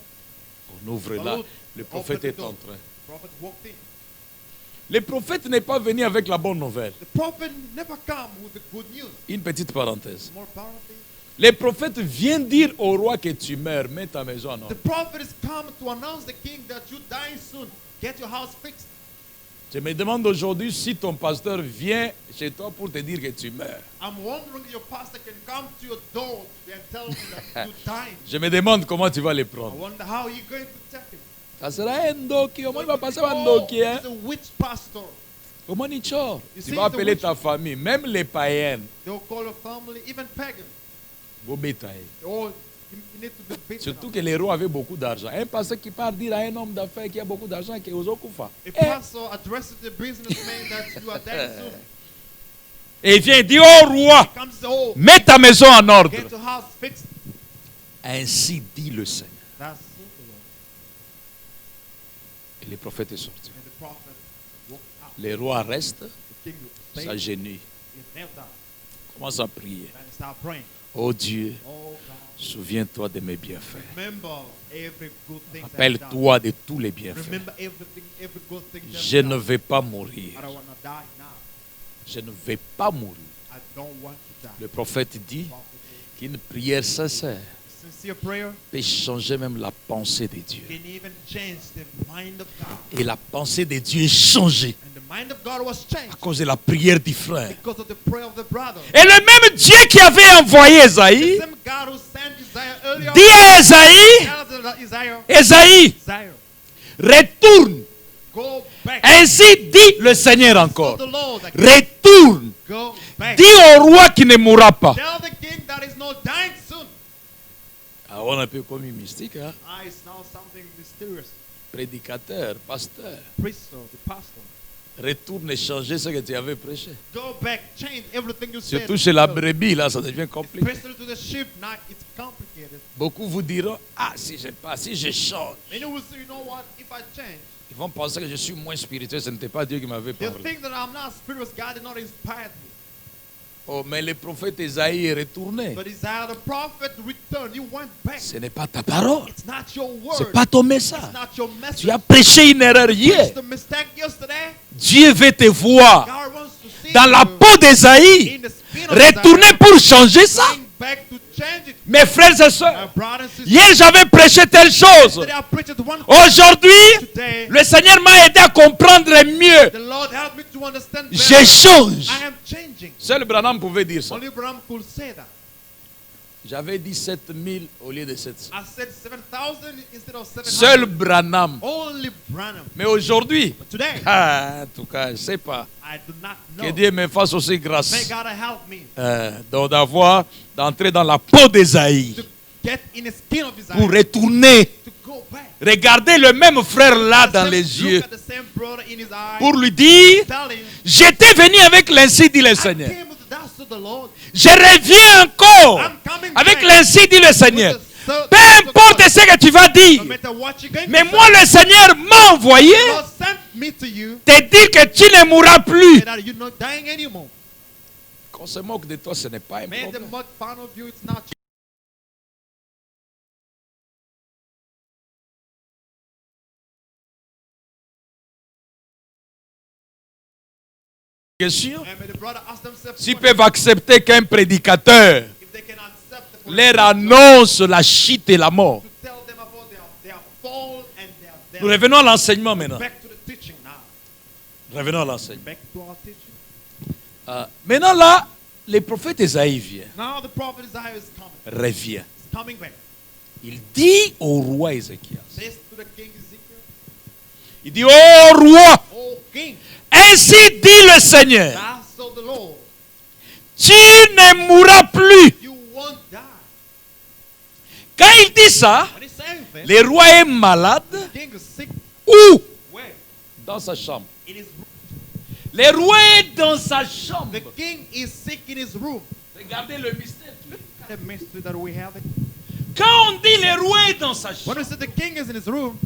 On ouvre là. Le prophète est en train. Prophet walked in. Le prophète n'est pas venu avec la bonne nouvelle. The prophet never come with the good news. Une petite parenthèse. More powerful. Le prophète vient dire au roi que tu meurs. Mets ta maison en The ordre. prophet is come to announce the king that you die soon. Get your house fixed. Je me demande aujourd'hui si ton pasteur vient chez toi pour te dire que tu meurs. I'm wondering if your pastor can come to your door and tell you that you dying. Je me demande comment tu vas les I prendre. wonder how you're going to take him. Ça sera un doki. Au moins, il va passer un Oh, doki. he's a witch pastor. Au moins, il sort. You Tu see, vas the appeler witch- ta famille, même les païennes. They'll call your family, even pagan. Vos bétails. Oh, you need to be beaten Surtout up. que les rois avaient beaucoup d'argent. Un pasteur qui part dire à un homme d'affaires qui a beaucoup d'argent qu'il est aux Okufa. A pastor addresses the businessman that you are dying soon. Et il vient dire au roi, Comes to oh, mets ta maison en ordre. get your house fixed. Ainsi dit le Seigneur. That's the Lord. Et le prophète est sorti. And the prophet walked out. Le roi reste, The king stayed. s'agenouille, He knelt down commence à prier. and started praying. Oh Dieu, Oh God, souviens-toi de mes bienfaits. remember every good thing that I've done. Rappelle-toi de tous les bienfaits. Remember everything, every good thing that Je I've ne done. vais pas I mourir. don't want to die now. Je ne vais pas mourir. I don't want to die. Le prophète dit Prophet said, qu'une prière sincère sincere prayer peut changer même la pensée de Dieu. can even change the mind of God. Et la pensée de Dieu est changée And the mind of God was à changed cause de la prière du frère. because of the prayer of the brother. Et le même Dieu qui avait envoyé The Esaïe same God who sent Isaiah earlier dit à Esaïe, tells Isaiah, Esaïe, Isaiah, retourne. go back. Ainsi dit le Seigneur Tell encore. the Lord that Retourne. go back. Dis au roi qui ne mourra pas. Tell the king that is not dying soon. Ah, on a un peu comme une mystique, hein? Ah, it's now something mysterious. Prédicateur, pasteur. Priest or the pastor. Retourne et changer ce que tu avais prêché. Go back, change everything you said. Surtout chez la brebis, là, ça devient compliqué. Especially to the sheep, now it's complicated. Beaucoup vous diront, ah, si je change. Many will say, you know what, if I change, Ils vont penser que je suis moins spirituel, ce n'était pas Dieu qui m'avait they'll parlé. think that I'm not spiritual, God did not inspire me. Oh, mais le prophète Esaïe est retourné. But Isaiah the prophet returned, he went back. Ce n'est pas ta parole. It's not your Ce n'est word. pas ton It's message. not your message. Tu as prêché une erreur hier. It's the mistake yesterday. Dieu veut te voir God wants to see dans la you peau d'Esaïe. in the skin of Retourner Isaiah, pour changer ça. going back to change it. Mes frères et My sœurs, brothers and sisters, hier j'avais prêché telle chose. today I preached one Aujourd'hui, today. le Seigneur m'a aidé à comprendre mieux. The Lord helped me to understand Je better. change. I am changing. Seul Branham pouvait dire ça. Only Abraham could say that. J'avais dit 7000 au lieu de 700. I said 7,000 instead of 700. Seul Branham. Only Branham. Mais aujourd'hui, But today, en tout cas, je ne sais pas. I do not Que know. Dieu me fasse aussi May grâce God help me d'entrer dans la peau d'Esaïe to get in the skin of Isaiah, pour retourner, to go back. regarder le même frère là dans les Just yeux look at the same brother in his eyes, pour lui dire, tell him, j'étais venu avec l'ainsi dit le I Seigneur. came with that to the Lord. Je reviens encore I'm coming avec back l'ainsi dit le Seigneur. with the Peu importe ce que tu vas dire. No matter what you're going Mais to moi, le Seigneur m'a envoyé say, God sent me to you, te dire que tu ne mourras plus. and that you're not dying anymore. Qu'on se moque de toi, ce n'est pas un Man, the problème. mud fun of you, it's not Question. And may the brother ask themselves S'ils what- peuvent accepter qu'un prédicateur if they can accept the leur annonce la chute et la mort. to tell them about their fall and their Nous revenons à l'enseignement maintenant. back to the teaching now. Revenons à l'enseignement. Back to our teaching. Maintenant là, le prophète Esaïe vient, Now the prophet Isaiah is coming. revient. He's coming back. Il dit au roi Ézéchias, Says to the king Ezekiel, il dit, ô roi, "O king, ainsi dit le Seigneur, thus of the Lord, tu ne mourras plus. you won't die." Quand il dit ça, When he's saying this, le roi est malade. the king is sick. Où? Where? Dans sa chambre. In his room. Le roi est dans sa chambre. The king is sick in his room. Regardez le mystère. The mystery that we have. Quand on dit le roi est dans sa When chambre, we say the king is in his room,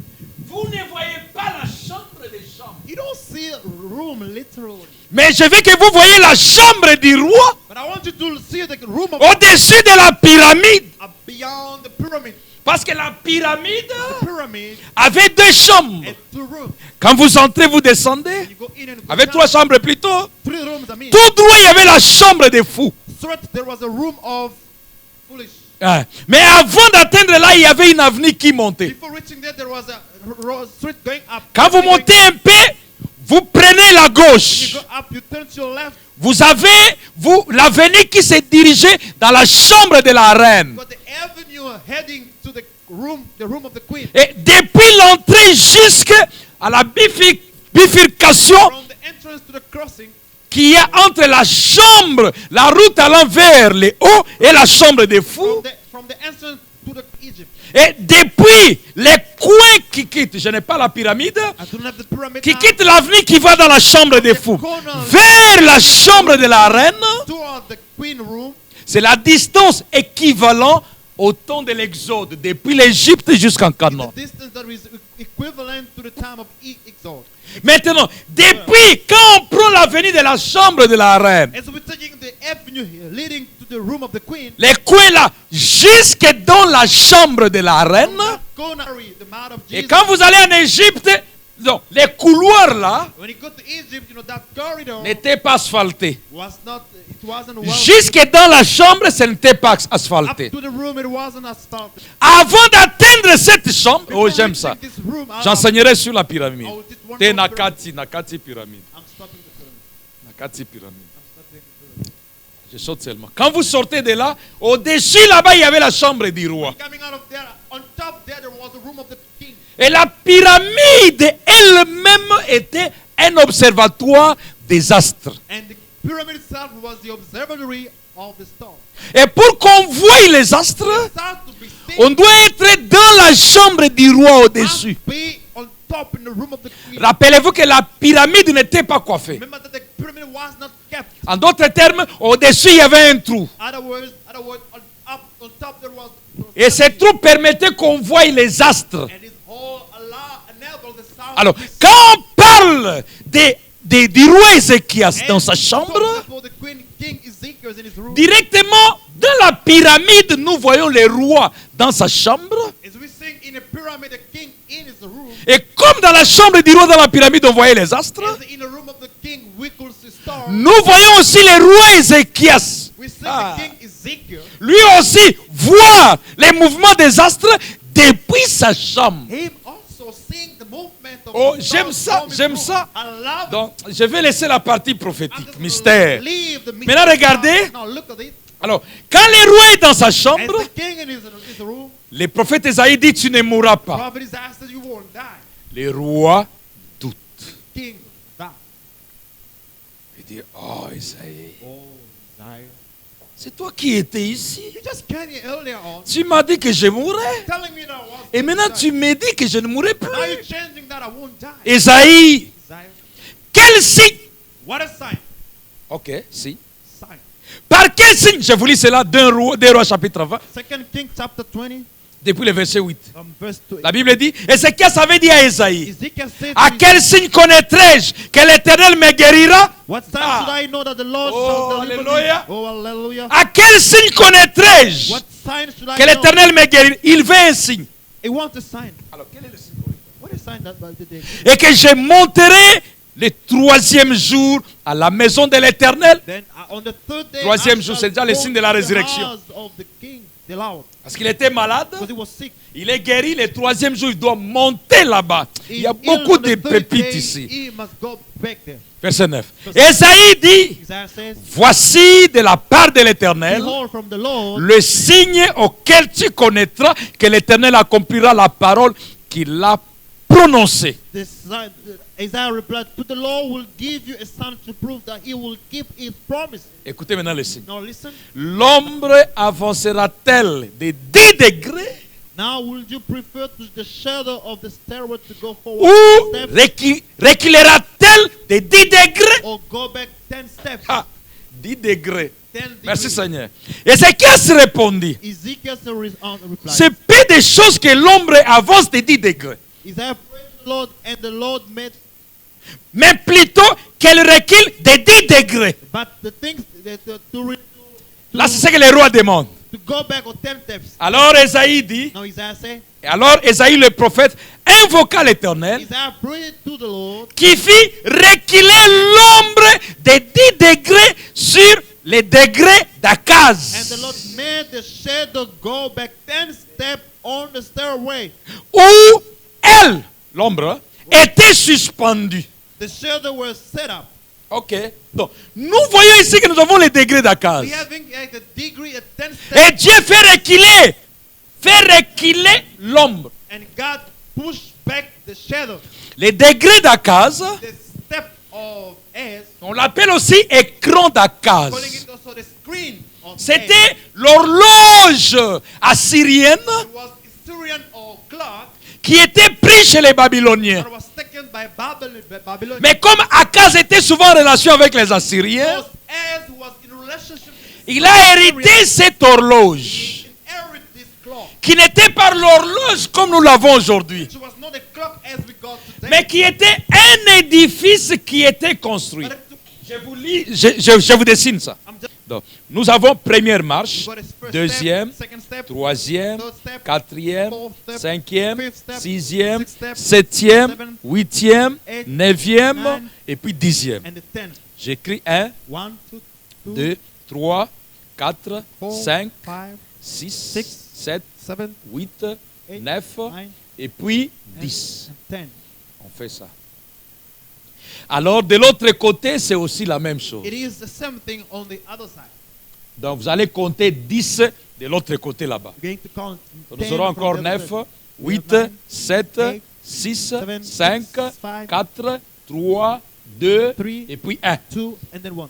vous ne voyez pas la chambre des chambres. you don't see a room literally. Mais je veux que vous voyez la chambre du roi But I want you to see the room of au-dessus de la pyramide. beyond the pyramid. Parce que la pyramide The pyramid avait deux chambres. and 2 rooms. Quand vous entrez, vous descendez. You go in and go Avec down. 3 chambres plutôt. 3 rooms, I mean. Tout droit, il y avait la chambre des fous. Straight, there was a room of foolish. Ah. Mais avant d'atteindre là, il y avait une avenue qui montait. Before reaching there was a street going up. Quand vous montez un peu, vous prenez la You gauche. go up, you turn to your left. Vous avez l'avenue qui se dirigeait dans la chambre de la reine. You got the avenue heading to the room of the queen. Et depuis l'entrée jusqu'à la bifurcation From the entrance to the crossing, qu'il y a entre la chambre, la route allant vers le haut et la chambre des fous. from the entrance to the Egypt. Et depuis les coins qui quittent, je n'ai pas la pyramide, I don't have the pyramid qui now. quittent l'avenue qui va dans la chambre des fous, vers la chambre de la reine, Toward the queen room, c'est la distance équivalente au temps de l'Exode, depuis l'Égypte jusqu'en the Canaan. distance that is equivalent to the time of Exode. Maintenant, depuis quand on prend l'avenue de la chambre de la reine, And so we're taking the avenue here leading to the room of the queen. les coins là, jusque dans la chambre de la reine. Go now, the mouth of Et Jesus. quand vous allez en Égypte, non, les couloirs là When you go to Egypt, you know that corridor n'étaient pas asphaltés. it wasn't well. Jusque dans la chambre, ce n'était pas Up asphalté. to the room, it wasn't asphalted. Avant d'atteindre cette chambre, oh Before j'aime ça. reaching this room, J'enseignerai sur la pyramide. I will teach one Te more pyramid. nakati pyramide. I'm stopping the pyramid. Nakati pyramide. I'm stopping the pyramid. Je saute seulement. Quand vous sortez de là, au-dessus là-bas, il y avait la chambre du roi. Coming out of there, on top there was the room of the king. Et la pyramide elle-même était un observatoire des astres. And the pyramid itself was the observatory of the stars. Et pour qu'on voie les astres, Stars to be seen on doit être dans la chambre du roi au-dessus. must be on top in the room of the queen. Rappelez-vous que la pyramide n'était pas coiffée. Remember that the pyramid was not kept. En d'autres termes, au-dessus, il y avait un trou. Other words, on top there was. Et ce trou permettait qu'on voie les astres. And this hole enabled the sound. Alors, to be seen. quand on parle du roi Ézéchias dans sa And chambre, talking about the King Ezekiel in his room. directement dans la pyramide, nous voyons le roi dans sa chambre. As we sing in a pyramid, the king in his room. Et comme dans la chambre du roi dans la pyramide, on voyait les astres, As in the room of the king, we could see stars. nous voyons aussi le roi Ézéchias. We see Ah. the king Ezekiel. Lui aussi voit les mouvements des astres depuis sa chambre. Him also seeing the movement of Oh, the j'aime stars ça, from his j'aime room. ça. I love it. Donc, je vais laisser la partie I'm prophétique, just mystère. gonna leave the mystery Maintenant, regardez. part. Now look at it. Alors, quand le roi est dans sa As chambre, the king in his room, le prophète Esaïe dit, tu ne mourras pas. prophet is asked that you won't die. Le roi doute. King, die. Il dit, oh Esaïe, Oh, die. c'est toi qui étais ici. You just came here earlier on, Tu m'as dit que je mourrais. telling me that I was Et going to maintenant, die. tu me dis que je ne mourrai plus. Now you're changing that I won't die. Esaïe, Zion. quel signe? What a sign. Ok, si. Sign. Par quel signe? Je vous lis cela d'un roi chapitre 20, 2 Kings chapter 20, depuis le verset 8. verse 2. La Bible dit, Ézéchias avait dit à Esaïe, Ezekiel said, à to quel signe connaîtrai-je que l'Éternel me guérira? what sign Ah. should I know that the Lord Oh, shall deliver hallelujah. me? Oh, hallelujah. À quel signe connaîtrai-je What sign should I que know? l'Éternel me guérira? Il veut un signe. He wants a sign. Alors, quel est le signe? What is sign that by the day? Et que je monterai le troisième jour à la maison de l'Éternel. Then on the third day, Troisième I jour, shall c'est déjà le go signe de la to the résurrection. house of the king, the Lord, Parce qu'il était malade. because he was sick. Il est guéri. Le troisième jour, il doit monter là-bas. Il y a He's ill beaucoup on the de third pépites day, ici. He must go back there. Verset 9. Esaïe dit, Isaiah says, voici de la part de l'Éternel behold from the Lord, le signe auquel tu connaîtras que l'Éternel accomplira la parole qu'il a prononcée. this sign, Isaiah replied, to the Lord will give you a sign to prove that he will keep his promise. Écoutez maintenant le signe. Now listen. L'ombre avancera-t-elle de 10 degrés Now will you prefer to the shadow of the stairway to go forward ou 10 steps reculera-t-elle de 10 degrés? or go back 10 steps? Ah, 10 degrés. 10 Merci degrees. Seigneur. Ézéchias répondit, Ezekiel replied, c'est peu de choses que l'ombre avance de 10 degrés, Isaiah prayed to the Lord, and the Lord made, mais plutôt qu'elle recule de 10 degrés. but the things that Là, c'est ce que le roi demande. to go back on 10 steps. Alors Esaïe dit, Now Isaiah said, et alors Esaïe le prophète invoqua l'Éternel Isaiah prayed to the Lord, qui fit reculer l'ombre de 10 degrés sur les degrés and d'Akaz, the Lord made the shadow go back 10 steps on the stairway. où elle, l'ombre, était suspendue. The shadow was set up. Ok. Donc, nous voyons ici que nous avons les degrés d'Akaz. We having at a degree at 10 steps, Et Dieu fait reculer l'ombre. and God pushed back the shadow. Les degrés d'Akaz, The step of S, on l'appelle aussi écran d'Akaz. calling it also the screen of S. C'était l'horloge assyrienne It was Syrian or clock qui était prise chez les Babyloniens. that was taken by Babylon. Mais comme Akaz était souvent en relation avec les Assyriens, Because S was in relationship with il a hérité cette horloge. He inherited this qui n'était pas l'horloge comme nous l'avons aujourd'hui, Which was not a clock as we got today. mais qui était un édifice qui était construit. But it took- Je vous lis, je vous dessine ça. I'm just- Donc, nous avons première marche, we got his first deuxième, step, second step, troisième, third step, quatrième, fourth step, cinquième, fifth step, sixième, sixth step, septième, seven, huitième, eight, neuvième nine, et puis dixième. and the 10th. J'écris 1, 1, 2, 2, 3, 4, 4, 5, 5, 6, Six, 7, 7, 8, 8, 9 9, et puis and 10. 10. On fait ça. Alors, de l'autre côté, c'est aussi la même chose. It is the same thing on the other side. Donc, vous allez compter 10 de l'autre côté là-bas. You're going to count Nous 10 aurons from encore the 9, other side. 8, We have 7, 8, 6, 7, 5, 5, 4, 3, 2 3, et puis 1. 2, and then 1.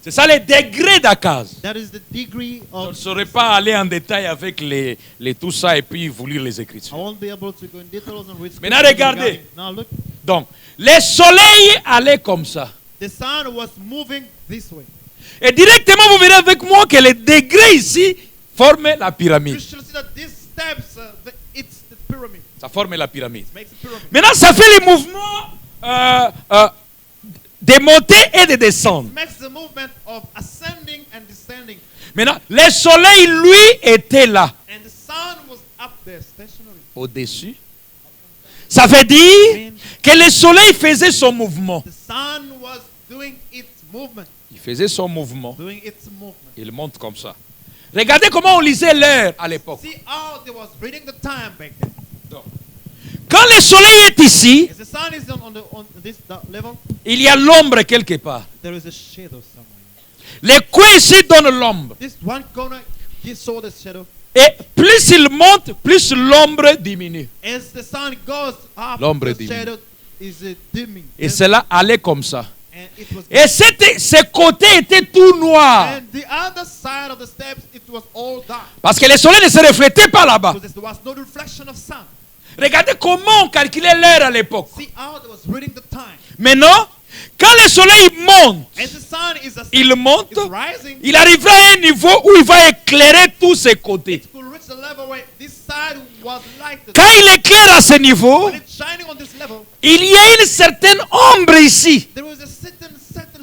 C'est ça les degrés d'Akaz. That is the degree Je ne of. saurais pas aller en détail avec les tout ça et puis vous lire les I Écritures. won't be able to go in details and read Maintenant, scriptures regardez. regarding- Now look, Donc, les soleils allaient comme ça. the sun was moving this way. Et directement, vous verrez avec moi que les degrés ici forment la You pyramide. should see that these steps, it's the pyramid. Ça forme la pyramide. It makes a pyramid. Maintenant, ça fait les mouvements de monter et de descendre. It makes the movement of ascending and descending. Maintenant, le soleil, lui, était là, And the sun was up there stationary. au-dessus. Ça veut dire que le soleil faisait son mouvement. The sun was doing its movement. Il faisait son mouvement. Doing its movement. Il monte comme ça. Regardez comment on lisait l'heure à l'époque. See how they was reading the time back then. Quand le soleil est ici, As the sun is on this level, il y a l'ombre quelque part. there is a shadow somewhere. Les coins ici donnent l'ombre. This one corner, he saw the shadow. Et plus il monte, plus l'ombre diminue. As the sun goes up, L'ombre the diminue. shadow is dimming. Et cela allait comme ça. And it was. Et ce côté était tout noir. And the other side of the steps, it was all dark. Parce que le soleil ne se reflétait pas là-bas. Because there was no reflection of sun. Regardez comment on calculait l'heure à l'époque. See how they was reading the time. Maintenant, quand le soleil monte, As the sun is il monte, is rising, il arrivera à un niveau où il va éclairer tous ses côtés. it could reach the level where this side was lighted. Quand il éclaire à ce niveau, When it's shining on this level, il y a une certaine ombre ici. there was a certain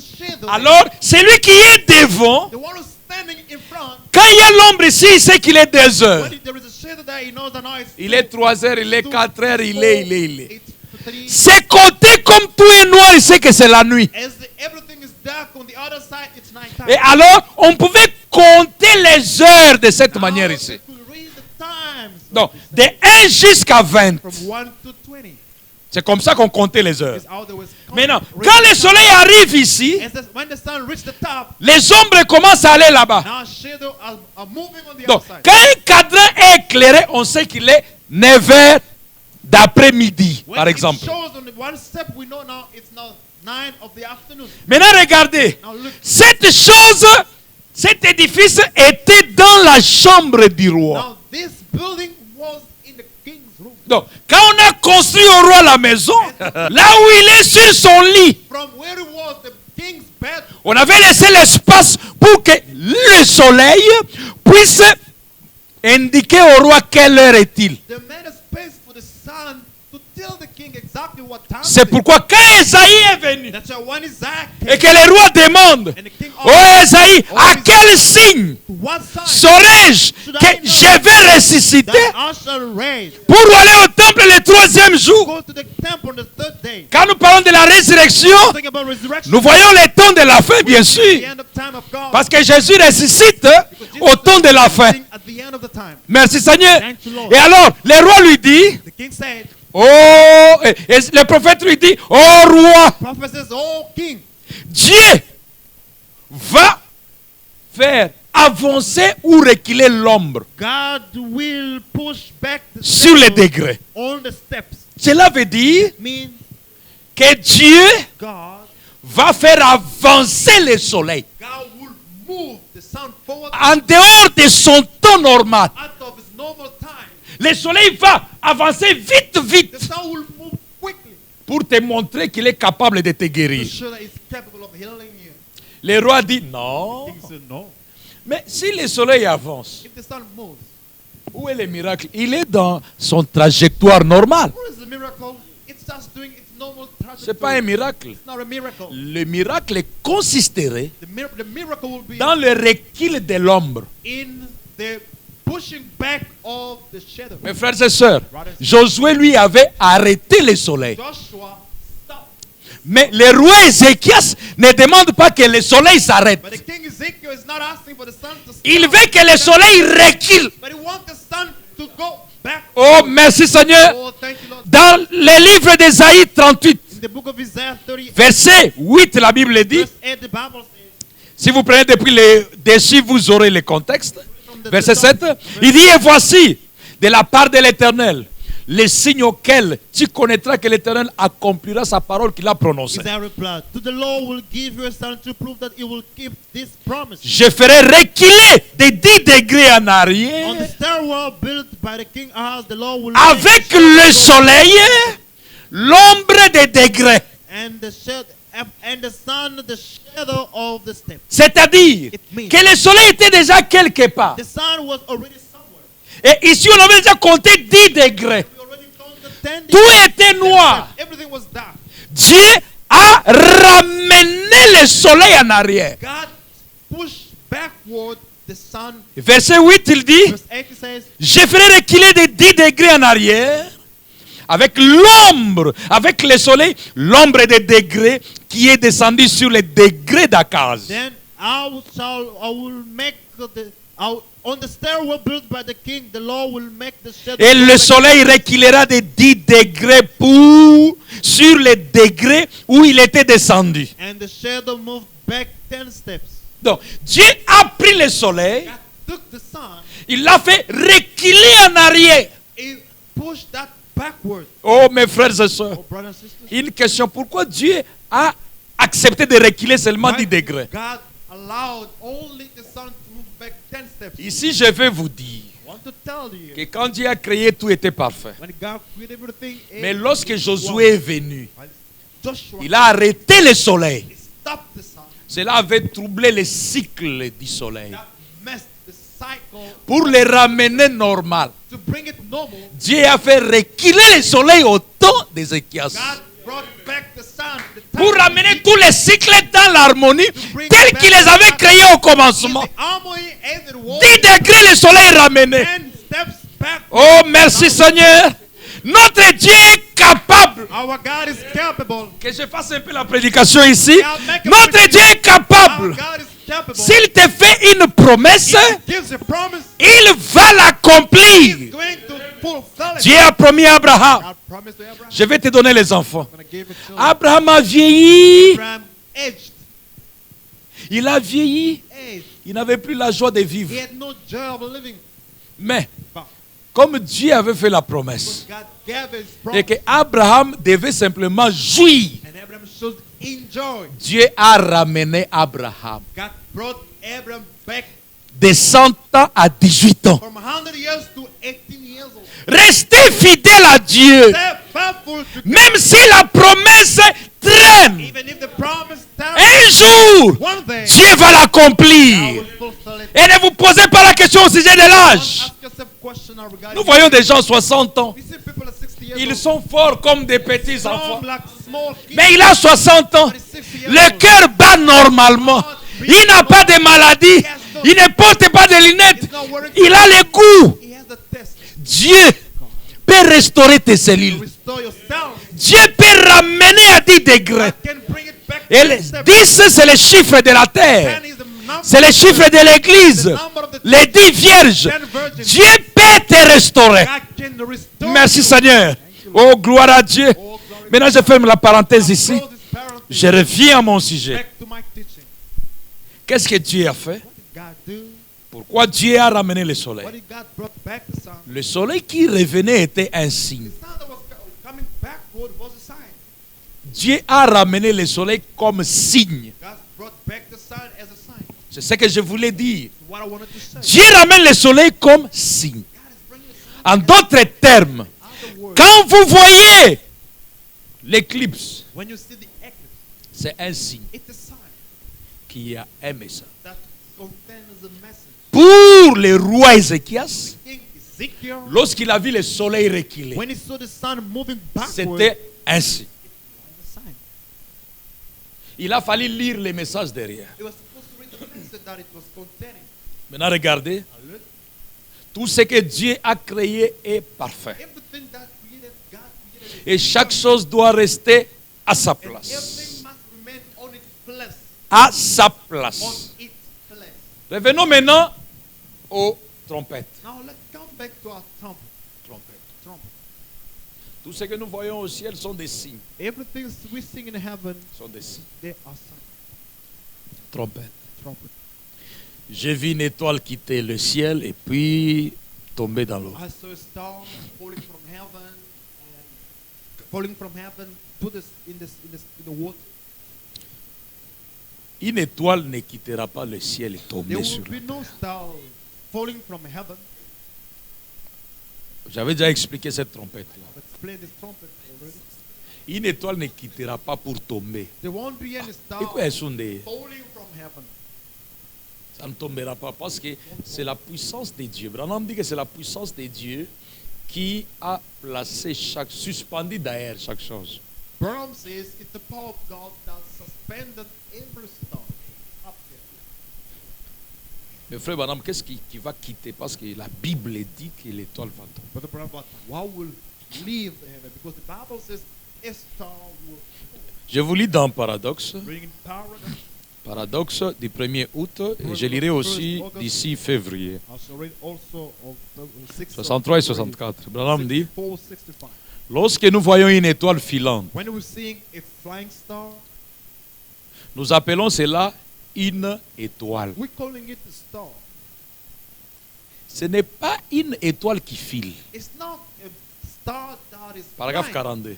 shadow. Alors, celui qui est devant, The one who's standing in front, quand il y a l'ombre ici, il sait qu'il est 2 heures. when there is a shadow there, he knows that now it's Il est 3 heures, il est 4 heures, il est. It's 3. Ses côtés, comme tout est noir, il sait que c'est la nuit. Everything is dark on the other side, it's night time. Et alors, on pouvait compter les heures de cette manière Now ici. you could read the times of Donc, this de 1 jusqu'à 20. from 1 to 20. C'est comme ça qu'on comptait les heures. Is how there was Maintenant, reading quand the le time. soleil arrive ici, When the sun reached the top, les ombres commencent à aller là-bas. now shadow are moving on the Donc, other side. quand un cadran est éclairé, on sait qu'il est 9 heures d'après-midi, When par it exemple. shows on the one step, we know now it's now 9 of the afternoon. Maintenant, regardez. Now look, Cette chose, cet édifice était dans la chambre du roi. now this building was in the king's room. Donc, quand on a construit au roi la maison, là où il est sur son lit, From where it was the king's bed, on avait laissé l'espace pour que le soleil puisse indiquer au roi quelle heure est-il. they made a space for the sun to tell the king exactly what time C'est it is. pourquoi quand Esaïe est venu That's why when Isaac et que le roi demande, and the king oh asked, Esaïe, à quel signe what sign saurais-je que je vais ressusciter that I shall raise? pour aller au temple le 3e jour? Go to the temple on the third day. Quand nous parlons de la résurrection, Think about resurrection. nous voyons le temps de la fin, bien The sûr. end of time of God. Parce que Jésus ressuscite au temps de la fin. At the end of the time. Merci Seigneur. Thank you, Lord. Et alors, le roi lui dit, The king said, oh, et le prophète lui dit, oh roi, prophet says, oh king, Dieu va faire avancer ou reculer l'ombre God will push back the sur les shadow degrés. on the steps. Cela veut dire Means que Dieu God, va faire avancer le soleil God will move the sun forward en dehors de son temps normal. out of his normal time. Le soleil va avancer vite, The vite sun will move quickly pour te montrer qu'il est capable de te to guérir. show that it's capable of healing you. Le roi dit non. The king said, no. Mais si le soleil avance, If the sun moves Où est le miracle? Il est dans son trajectoire normale. What is the miracle? It starts doing its normal Ce n'est pas un trajectory. miracle. It's not a miracle. Le miracle consisterait The miracle will be dans le recul de l'ombre. in the pushing back of the shadow. Mes frères et sœurs, Josué lui avait arrêté le soleil. Joshua stopped. Mais le roi Ézéchias ne demande pas que le soleil s'arrête. But the king Ezekiel is not asking for the sun to stop. Il veut que le soleil recule. But he wants the sun to go back. Oh, merci Seigneur. Oh, thank you, Lord. Dans le livre d'Ésaïe 38, In the book of Isaiah 38, verset 8, la Bible dit, verse 8, the Bible says, si vous prenez depuis le dessus, vous aurez le contexte. Verset 7, il dit, et voici, de la part de l'Éternel, les signes auxquels tu connaîtras que l'Éternel accomplira sa parole qu'il a prononcée. Isaiah replied, to the Lord will give you a sign to prove that he will keep this promise. Je ferai reculer de 10 degrés en On the arrière stairwell built by the king Ahaz, the Lord will avec le soleil, l'ombre des degrés. and the sun, the shadow of the step. C'est-à-dire It means que le soleil était déjà quelque part. the sun was already somewhere. Et ici, on avait déjà compté 10 degrés. We already counted 10 Tout degrees. était noir. Everything was dark. Dieu a ramené le soleil en arrière. God pushed backward the sun. Verset 8, il dit, Verse 8 it says, je ferai reculer de 10 degrés en arrière, avec l'ombre, avec le soleil, l'ombre des degrés qui est descendue sur les degrés d'Akaz. then I will make on the stairwell built by the king, the Lord will make the shadow. Et le soleil reculera de 10 degrés sur les degrés où il était descendu. And the shadow moved back 10 steps. Donc, Dieu a pris le soleil, God took the sun, il l'a fait reculer en arrière. he pushed that backward. Oh, mes frères et sœurs, Oh, brothers and sisters. une question, pourquoi Dieu a accepté de reculer seulement 10 degrés? God allowed only the sun to move back 10 steps. Ici, je vais vous dire I want to tell you, que quand Dieu a créé, tout était parfait. when God created everything, Mais lorsque Josué est venu, Joshua, il a arrêté le soleil. he stopped the sun. Cela avait troublé le cycle du soleil. That messed the cycle Pour le ramener normal, to bring it normal. Dieu a fait reculer le soleil au temps d'Ézéchias. God brought back the sun. The time Pour ramener tous les cycles dans l'harmonie tels qu'il les avait créés au commencement. 10 degrés, le soleil est ramené. 10 steps back. Oh, merci Seigneur. Notre Dieu est capable. Our God is capable. Que je fasse un peu la prédication ici. Notre Dieu est Our capable. God is capable. S'il te fait une promesse, He gives a promise. il va He's l'accomplir. going to fulfill it. Dieu a promis à Abraham, God promised to Abraham. je vais te donner les enfants. I'm going to give it to Abraham a vieilli. Abraham. Aged. Il a vieilli. Aged. Il n'avait plus la joie de vivre. He had no joy of living. Mais, But comme Dieu avait fait la promesse, God gave his et promise. que Abraham devait simplement jouir, And Abraham should enjoy. Dieu a ramené Abraham God brought Abraham back de 100 ans à 18 ans. from 100 years to 18 years old. Restez fidèle à Dieu. Stay faithful to Même si la promesse traîne, even if the promise tarries. un jour, One day, Dieu va I l'accomplir. will fulfill it. Et ne vous posez pas la question au sujet de l'âge. Ask yourself question regarding. Nous voyons des gens 60 ans. We see people at 60 years Ils old. sont forts comme des petits enfants. Some like small kids. Mais il a 60 ans. 46 years Le old. cœur bat normalement. Il n'a pas de maladie. Il ne porte pas de lunettes. Il a le goût. He has a test Dieu peut restaurer tes to cellules. restore your cells. Dieu peut ramener à 10 degrés. Can bring it back. Et le 10, c'est le chiffre de la terre. 10 is the number. C'est le chiffre de l'église. The number of the Les 10 vierges. 10 virgins. Dieu peut te restaurer. God can restore. Merci you. Seigneur. Oh, gloire à Dieu. Oh, glory. Maintenant, je ferme la parenthèse ici. Close this parenthesis. Je reviens à mon sujet. Back to my teaching. Qu'est-ce que Dieu a fait? God do. Pourquoi Dieu a ramené le soleil? What did God brought back the sun? Le soleil qui revenait était un signe. The sun that was coming backward was a sign. Dieu a ramené le soleil comme signe. God brought back the sun as a sign. C'est ce que je voulais dire. It's what I wanted to say. Dieu ramène le soleil comme signe. God is bringing the sun. En d'autres termes, Other words, quand vous voyez l'éclipse, when you see the eclipse, c'est un signe it's a sign qui a aimé ça. that contains a message. Pour le roi Ézéchias, King Ezekiel, lorsqu'il a vu le soleil reculer, when he saw the sun moving backward, c'était ainsi. the sign. Il a fallu lire les messages derrière. It was supposed to read the message that it was containing. Maintenant, regardez. Tout ce que Dieu a créé est parfait. Everything that created, God created, Et chaque chose doit rester à sa and place. everything must remain on its place. À sa On place. its place. Revenons maintenant aux trompettes. Now let's come back to our trumpet. Trumpet. Tout ce que nous voyons au ciel sont des signes. Everything we sing in heaven, Sont des signes. they are signs. Trompettes. Trumpet. J'ai vu une étoile quitter le ciel et puis tomber dans l'eau. I saw a star falling from heaven and falling from heaven to in the water. Une étoile ne quittera pas le ciel et There tomber will sur be la no star falling from heaven. J'avais déjà expliqué cette trompette-là. I've explained this trumpet already. Une étoile ne quittera pas pour tomber. There won't be any Et star quoi elles sont des... falling from heaven. Ça ne tombera pas parce que c'est la puissance de Dieu. Branham dit que c'est la puissance de Dieu qui a placé suspendu d'ailleurs chaque chose. Branham says it's the power of God that suspended every star up there. Mais frère Branham, qu'est-ce qui va quitter? Parce que la Bible dit que l'étoile va tomber. But the Branham, what will leave heaven? Because the Bible says a star will Je vous lis dans Paradoxe. bring in paradise. Paradoxe du 1er août. Et je lirai aussi d'ici février. I shall read also of the 6th 63 et 64. Branham dit, 64, 65. lorsque nous voyons une étoile filante, When we sing a flying star, nous appelons cela une étoile. we're calling it a star. Ce n'est pas une étoile qui file. It's not a star that is Paragraphe flying. 42.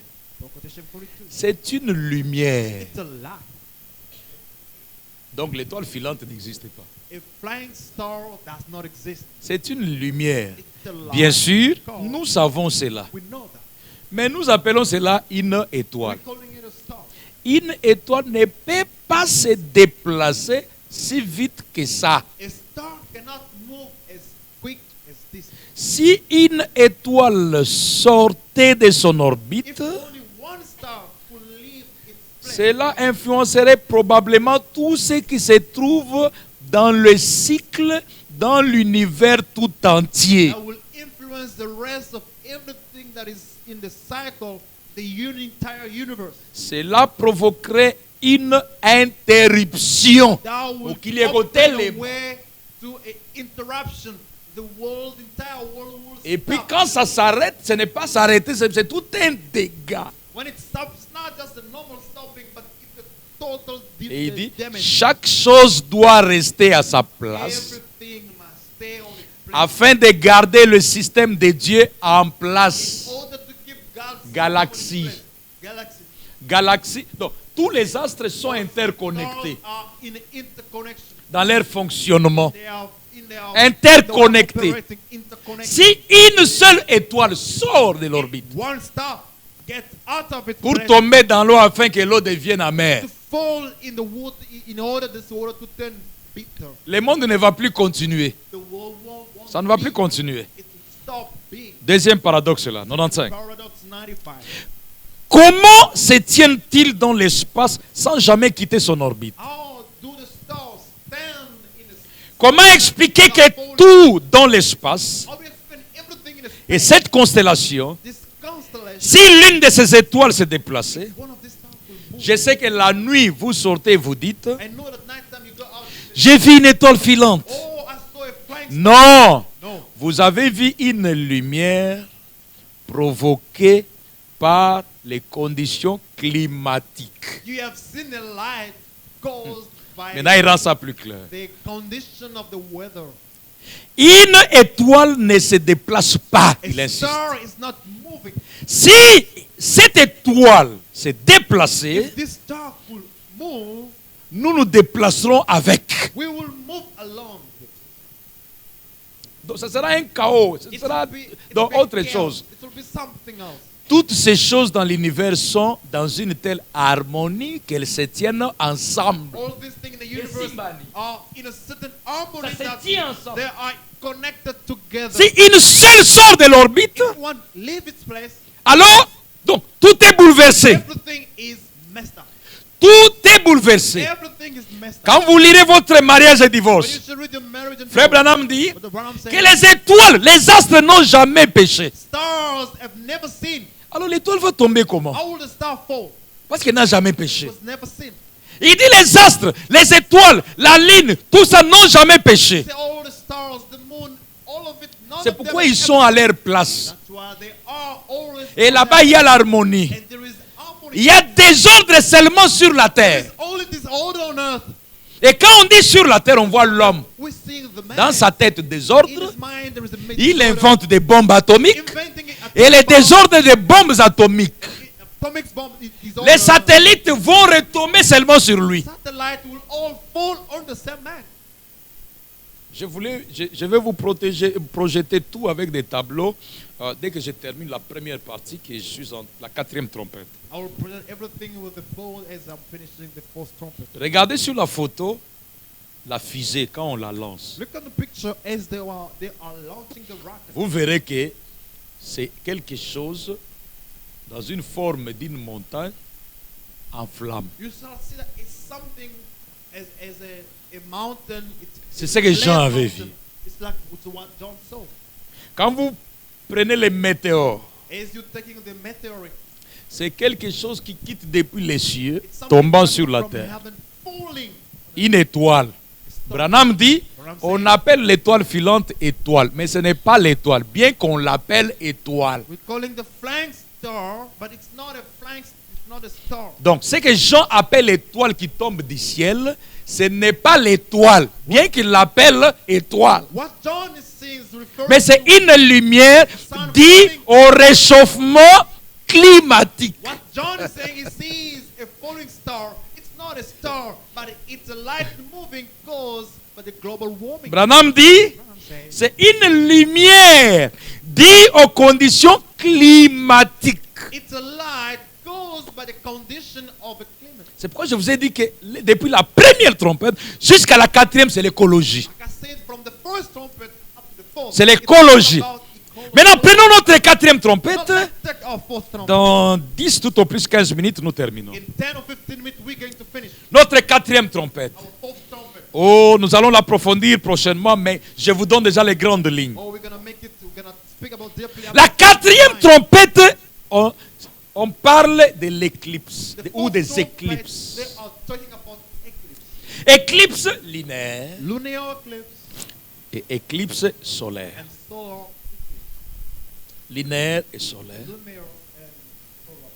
Quotation 42. C'est une lumière. It's a light. Donc l'étoile filante n'existe pas. A flying star does not exist. C'est une lumière. It's a light. Bien sûr, nous savons cela. We know that. Mais nous appelons cela une étoile. We're calling it a star. Une étoile ne peut pas se déplacer si vite que ça. A star cannot move as quick as this. Si une étoile sortait de son If orbite, only one star could leave its place, cela influencerait probablement tout ce qui se trouve dans le cycle, dans l'univers tout entier. that will influence the rest of everything that is in the cycle, the entire universe. Cela provoquerait une interruption. That will Ou qu'il y ait open côté the les- way to an interruption. The world, entire world will Et puis stop. quand ça s'arrête, ce n'est pas s'arrêter, c'est tout un dégât. When it stops, it's not just a normal stopping, but it's a total Et il dit, damage. chaque chose doit rester à sa place Everything must stay on its place. afin de garder le système de Dieu en place. In order to keep God's Galaxy. place. Galaxy. Galaxie, donc tous les astres sont interconnectés Stars are in interconnection. dans leur fonctionnement. They are in their Interconnectés. operating interconnection. Si une seule étoile sort de l'orbite One star gets out of its pour place tomber dans l'eau afin que l'eau devienne amère, to fall in the water in order this water to turn bitter. le monde ne va plus continuer. The world won't Ça ne va be. plus continuer. It will stop being. Deuxième paradoxe là, 95. Paradox 95. Comment se tiennent-ils dans l'espace sans jamais quitter son orbite? How do the stars stand in the Comment expliquer que tout dans l'espace how do you explain everything in the et space? cette constellation, This constellation, si l'une de ces étoiles se déplaçait, one of these stars will move. je sais que la nuit vous sortez et vous dites, I know that night time you go out and say, j'ai vu une étoile filante. oh, I saw a flying star. Non, No. vous avez vu une lumière provoquée par les conditions climatiques. You have seen a light caused by Maintenant, il rend ça plus clair. the condition of the weather. Une étoile ne se déplace pas, A il insiste. star is not moving. Si cette étoile s'est déplacée, If this star could move, nous nous déplacerons avec. we will move along. Donc, ce sera un chaos, ce It sera will be- it dans will be autre chaos. chose. It will be something else. Toutes ces choses dans l'univers sont dans une telle harmonie qu'elles se tiennent ensemble. All these things in the universe Simbani. are in a certain harmony Ça se that tient ensemble. they are connected together. Si une seule sort de l'orbite, If one leaves its place, alors, donc, tout est bouleversé. everything is messed up. Tout est bouleversé. Everything is messed up. Quand vous lirez votre mariage et When you divorce, should read your marriage and Frère divorce, Branham dit what the Branham says, que les étoiles, les astres n'ont jamais péché. stars have never seen. Alors l'étoile va tomber comment? How will the star fall? Parce qu'elle n'a jamais It péché. was never seen. Il dit les astres, les étoiles, la lune, tout ça n'ont jamais péché. Say all the stars, the moon, all of it, none C'est of them pourquoi have ils sont à leur place. That's why they are always Et là-bas, il y a l'harmonie. and there is harmony. Il y a des ordres seulement sur la terre. There's only this order on earth. Et quand on dit sur la terre, on voit l'homme. We see the man. Dans sa tête, In désordre. his mind, there is a Il disorder. invente des bombes atomiques. Inventing it, Et les désordres des bombes atomiques. atomic bomb, disorder. Les satellites vont retomber seulement sur lui. Satellite will all fall on the same man. Je vais vous projeter tout avec des tableaux dès que je termine la première partie, que je suis en la quatrième trompette. I will present everything with the full as I'm finishing the fourth trumpet. Regardez sur la photo la fusée quand on la lance. Look at the picture as they are launching the rocket. Vous verrez que c'est quelque chose dans une forme d'une montagne en flamme. You shall see that it's something as a mountain. C'est ce que Jean avait vu. It's like it's what John saw. Quand vous prenez les météores, As you're taking the meteorite, c'est quelque chose qui quitte depuis les cieux, it's something tombant coming sur la from terre. heaven, falling. Une étoile. Branham dit, on appelle l'étoile filante étoile, mais ce n'est pas l'étoile, bien qu'on l'appelle étoile. We're calling the flying star, but it's not a flying. It's not a star. Donc, ce que Jean appelle l'étoile qui tombe du ciel, ce n'est pas l'étoile, bien qu'il l'appelle étoile. What John is saying is referring Mais c'est to une lumière due au réchauffement climatique. what John is saying. He sees a falling star. It's not a star, but it's a light moving cause by the global warming. Branham dit, I'm saying c'est une lumière due aux conditions climatiques. it's a light caused by the condition of a climate. C'est pourquoi je vous ai dit que depuis la première trompette jusqu'à la quatrième, c'est l'écologie. Like I said, from the first trumpet up to the fourth, C'est it's l'écologie. about ecology. Maintenant, prenons notre quatrième Now, trompette. let's take our fourth trumpet. Dans 10 tout au plus 15 minutes, nous terminons. In 10 or 15 minutes, we're going to finish Notre quatrième trompette. our fourth trumpet. Oh, nous allons l'approfondir prochainement, mais je vous donne déjà les grandes lignes. Oh, we're gonna make it. We're gonna speak about deeply. La quatrième trompette, on parle de l'éclipse The ou fourth des trumpet, éclipses. they are talking about eclipse, Éclipse lunaire lunar eclipse, et éclipse solaire. and solar eclipse. Lunaire et solaire. Lunar and solar.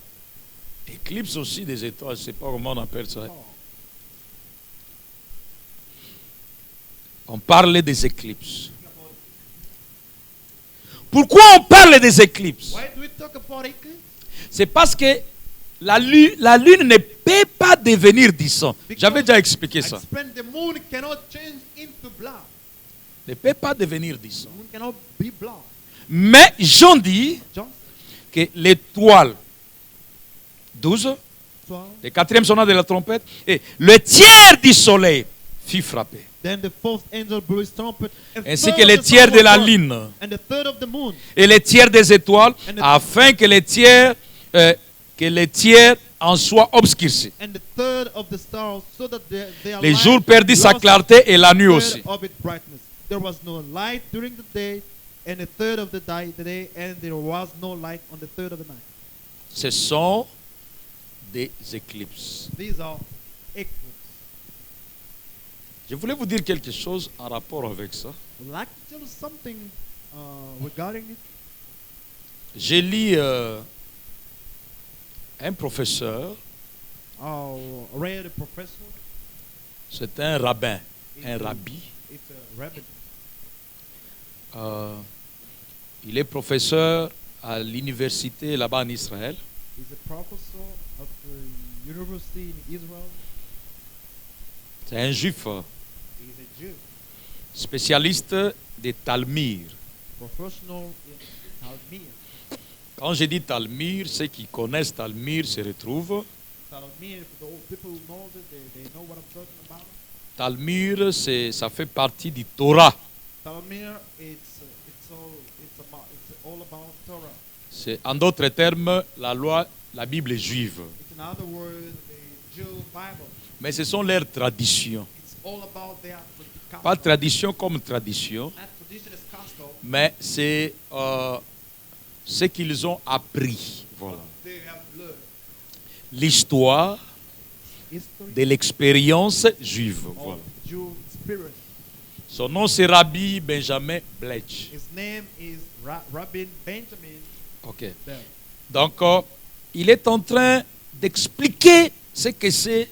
Éclipse aussi des étoiles, je ne sais pas comment on appelle ça. Oh. On parle des éclipses. Pourquoi on parle des éclipses? Why do we talk about eclipse? C'est parce que la lune ne peut pas devenir du sang. J'avais déjà expliqué I ça. explained the moon cannot change into blood. Ne peut pas devenir du sang. The moon cannot be blood. Mais Jean dit John que l'étoile 12, 12. le quatrième sonate de la trompette, et le tiers du soleil fut frappé. Then the fourth angel blew his trumpet, a Ainsi third que le of the tiers sun de was la burned, lune and the third of the moon, et le tiers des étoiles, afin que le tiers en soit obscurci. and the third of the stars, so that their Les light jours perdit sa lost clarté et la nuit a aussi. third of its brightness. There was no light during the day, and a third of the day, and there was no light on the third of the night. Ce sont des éclipses. These are eclipses. Je voulais vous dire quelque chose en rapport avec ça. I'd like to tell you something regarding it. J'ai lu un professeur, Read a professor. c'est un rabbin, un It's a- rabbi. It's a rabbin. Il est professeur à l'université là-bas en Israël. He's a professor of the university in Israel. C'est un juif He's a Jew, spécialiste des Talmud. professional in Talmud. Quand je dis Talmud, ceux qui connaissent Talmud se retrouvent. Talmud, for the old people who know it, they know what I'm talking about. Talmud, ça fait partie du Torah. Talmud, it's all about Torah. C'est, en d'autres termes, la loi, la Bible juive. It's in other words the Jew Bible. Mais ce sont leurs traditions. It's all about their Pas custom. tradition comme tradition, Not tradition is custom. mais c'est ce qu'ils ont appris. Voilà. They have learned L'histoire history de l'expérience juive. of Voilà. Jew spirit. Son nom c'est Rabbi Benjamin Bletch. His name is Rabbi Benjamin Ok. Bell. Donc, il est en train d'expliquer ce que c'est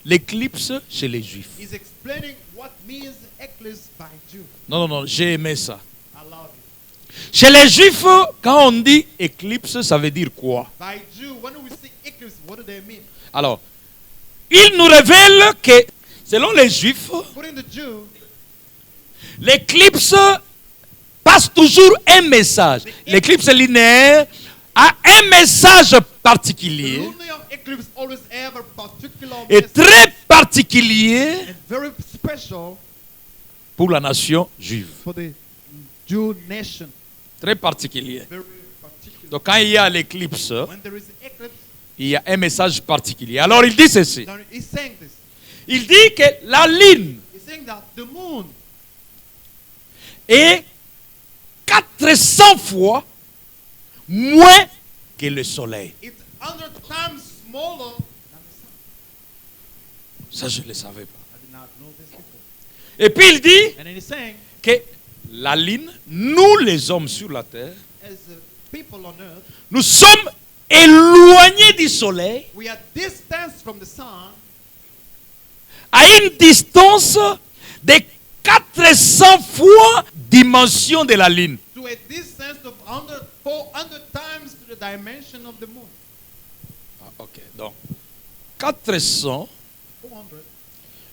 l'éclipse chez les Juifs. He's explaining what means eclipse by Jew. Non, j'ai aimé ça. I love it. Chez les Juifs, quand on dit éclipse, ça veut dire quoi? By Jew, when we say eclipse, what do they mean? Alors, il nous révèle que, selon les Juifs, According to Jew, l'éclipse passe toujours un message. L'éclipse linéaire a un message the particulier lunar eclipse always have a particular et message très particulier and very special pour la nation juive. for the Jew nation. Très particulier. Very particular. Donc quand il y a l'éclipse, When there is an eclipse, il y a un message particulier. Alors il dit ceci. then he's saying this. Il dit que la lune He's saying that the moon est 400 fois moins que le soleil. is 100 times smaller than the sun. Ça, je ne le savais pas. I did not know this before. Et puis il dit And then he's saying, que la lune, nous les hommes sur la terre, as people on earth, nous sommes éloignés du soleil we are distanced from the sun à une distance de 400 fois dimension de la lune. to a distance of 400 times to the dimension of the moon. Ah, ok, donc 400, 400.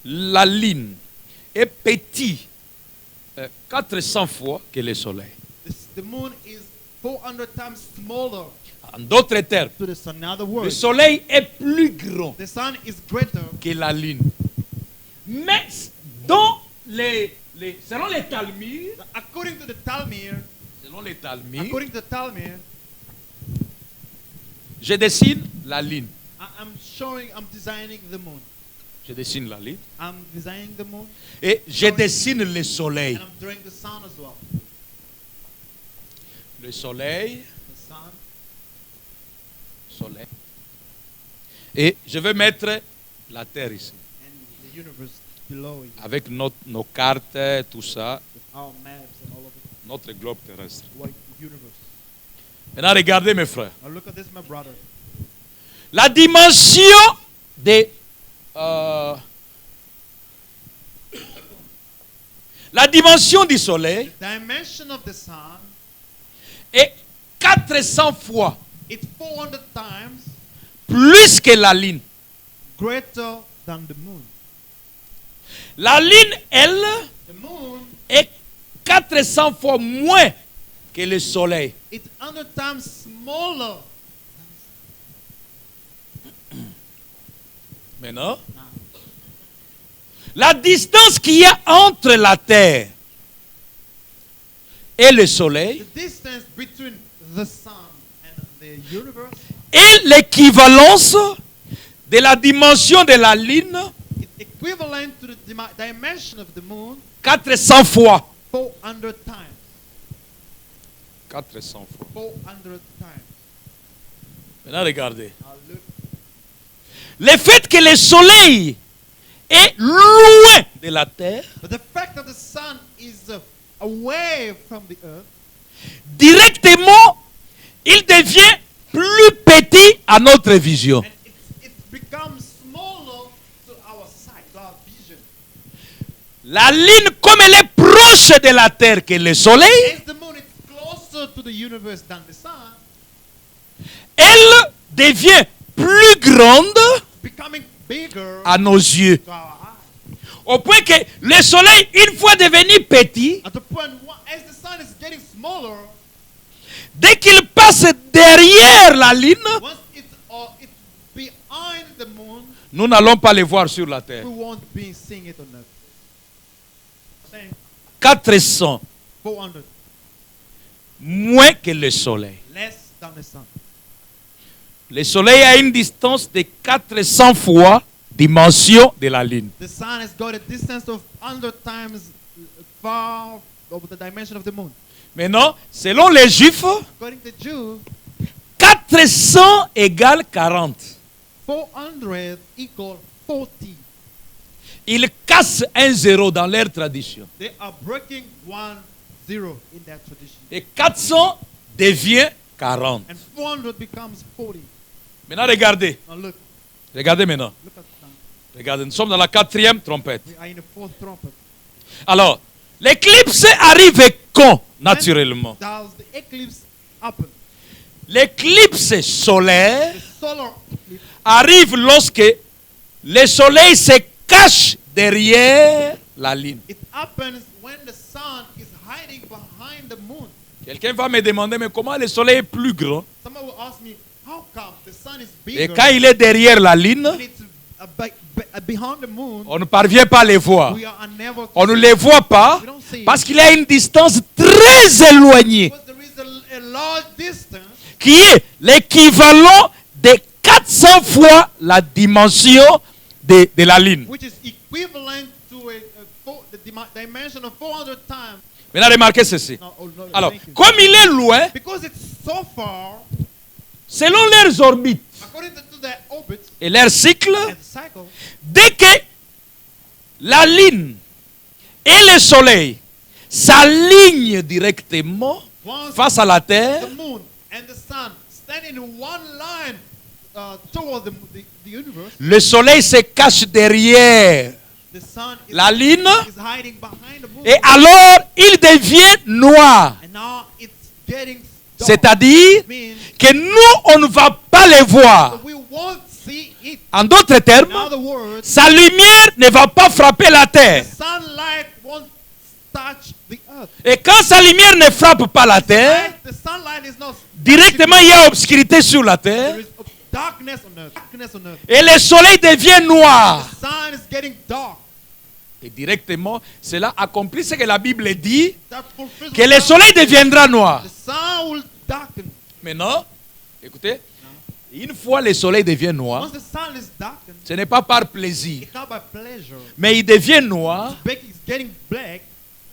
la lune est petit 400 fois que le soleil. The moon is 400 times smaller En d'autres termes, to the sun. In other le words, soleil est plus grand the sun is greater. que la lune. Mais dans selon les Talmuds, According to the Talmud, according to the Talmud, je dessine la lune. I'm designing the moon. Je dessine la lune. I'm designing the moon, Et je dessine le soleil. and I'm drawing the sun as well. Le soleil, The sun, soleil. Et je vais mettre la terre ici. and the universe below it, Avec nos cartes, tout ça, with our maps and all of it, notre globe terrestre. what universe. Maintenant, regardez mes frères. Now look at this, my brother. La dimension de... la dimension du soleil The dimension of the sun, est 400 fois it's 400 times plus que la lune. greater than the moon. La lune, elle, The moon, est 400 fois moins que le soleil. it's 100 times smaller. Maintenant, la distance qu'il y a entre la terre et le soleil The distance between the sun and the universe est l'équivalence de la dimension de la lune is equivalent to the dimension of the moon 400 fois. 400 times. 400 fois. 400 times. Maintenant, regardez. Now look, Le fait que le soleil est loin de la terre, but the fact that the sun is away from the earth, directement, il devient plus petit à notre vision. and it becomes smaller to our sight, to our vision. La lune, comme elle est proche de la terre que le soleil, As the moon is closer to the universe than the sun, elle devient plus grande becoming bigger à nos yeux. to our eyes. Au point que le soleil, une fois devenu petit, At the point, as the sun is getting smaller, dès qu'il passe derrière la lune, once it's behind the moon, moon, nous n'allons pas les voir sur la terre. we won't be seeing it on earth. Saying 400 400 moins que le soleil. less than the sun. Le soleil a une distance de 400 fois dimension de la lune. The sun has got a distance of 100 times far of the dimension of the moon. Maintenant, selon les Juifs, According to Jews, 400 égale 40. 400 equal 40. Ils cassent un zéro dans leur tradition. They are breaking 1-0 in their tradition. Et 400 devient 40. And 400 becomes 40. Maintenant, regardez. Now look, Regardez maintenant. look at that. Regardez, nous sommes dans la 4e trompette. We are in the 4th trumpet. Alors, l'éclipse arrive quand, naturellement? When does the eclipse happen? L'éclipse solaire The solar eclipse arrive lorsque le soleil se cache derrière la lune. it happens when the sun is hiding behind the moon. Quelqu'un va me demander, mais comment le soleil est plus grand? Someone will ask me, how come the sun is Et bigger quand il est derrière la lune, when it's behind the moon? on ne parvient pas à les voir. We are unable to On ne les voit pas We don't see it. parce qu'il y a une distance très éloignée Because there is a large distance qui est l'équivalent de 400 fois la dimension de la lune. which is equivalent to the dimension of 400 times. Maintenant, remarquez ceci. No, Alors, thank you. comme il est loin, Because it's so far, selon leurs orbites according to their orbit et leurs cycles, and cycle, dès que la lune et le soleil s'alignent directement once face à la terre, the moon and the sun stand in one line toward the universe, le soleil se cache derrière the sun is, la lune is hiding behind the moon. et alors il devient noir. And now it's getting dark. C'est-à-dire Means que nous, on ne va pas les voir. we won't see it. En d'autres termes, In other words, sa lumière ne va pas frapper la the terre. sunlight won't touch the earth. Et quand sa lumière ne frappe pas la terre, The sunlight is not directement il y a obscurité sur la terre there is darkness on earth. Darkness on earth. et le soleil devient noir. The sun is getting dark. Et directement, cela accomplit ce que la Bible dit, That fulfills que le soleil deviendra noir. the sun will darken. Maintenant, écoutez, une fois le soleil devient noir, Once the sun is darkened, ce n'est pas par plaisir, it's not by pleasure. mais il devient noir It's getting black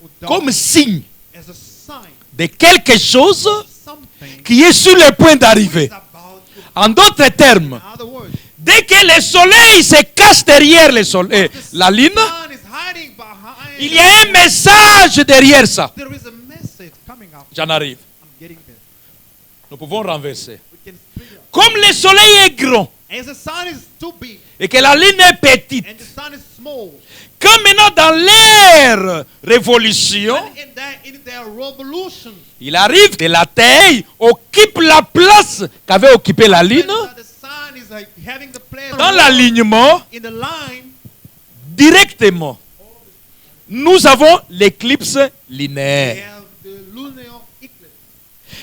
or dark comme signe as a sign de quelque chose of something qui est sur le point is d'arriver. about to. En d'autres termes, In other words, dès que le soleil se cache derrière la lune, the sun is hiding behind. il y a un message derrière ça. There is a message coming up. J'en arrive. I'm getting there. Nous pouvons renverser. We can figure out. Comme le soleil est grand As the sun is too big et que la lune est petite, and the sun is small, quand maintenant dans leur révolution, and in their revolution, il arrive que la Terre occupe la place qu'avait occupée la lune the sun is like having the place dans l'alignement in the line. directement. Nous avons l'éclipse They lunaire. have the lunar eclipse.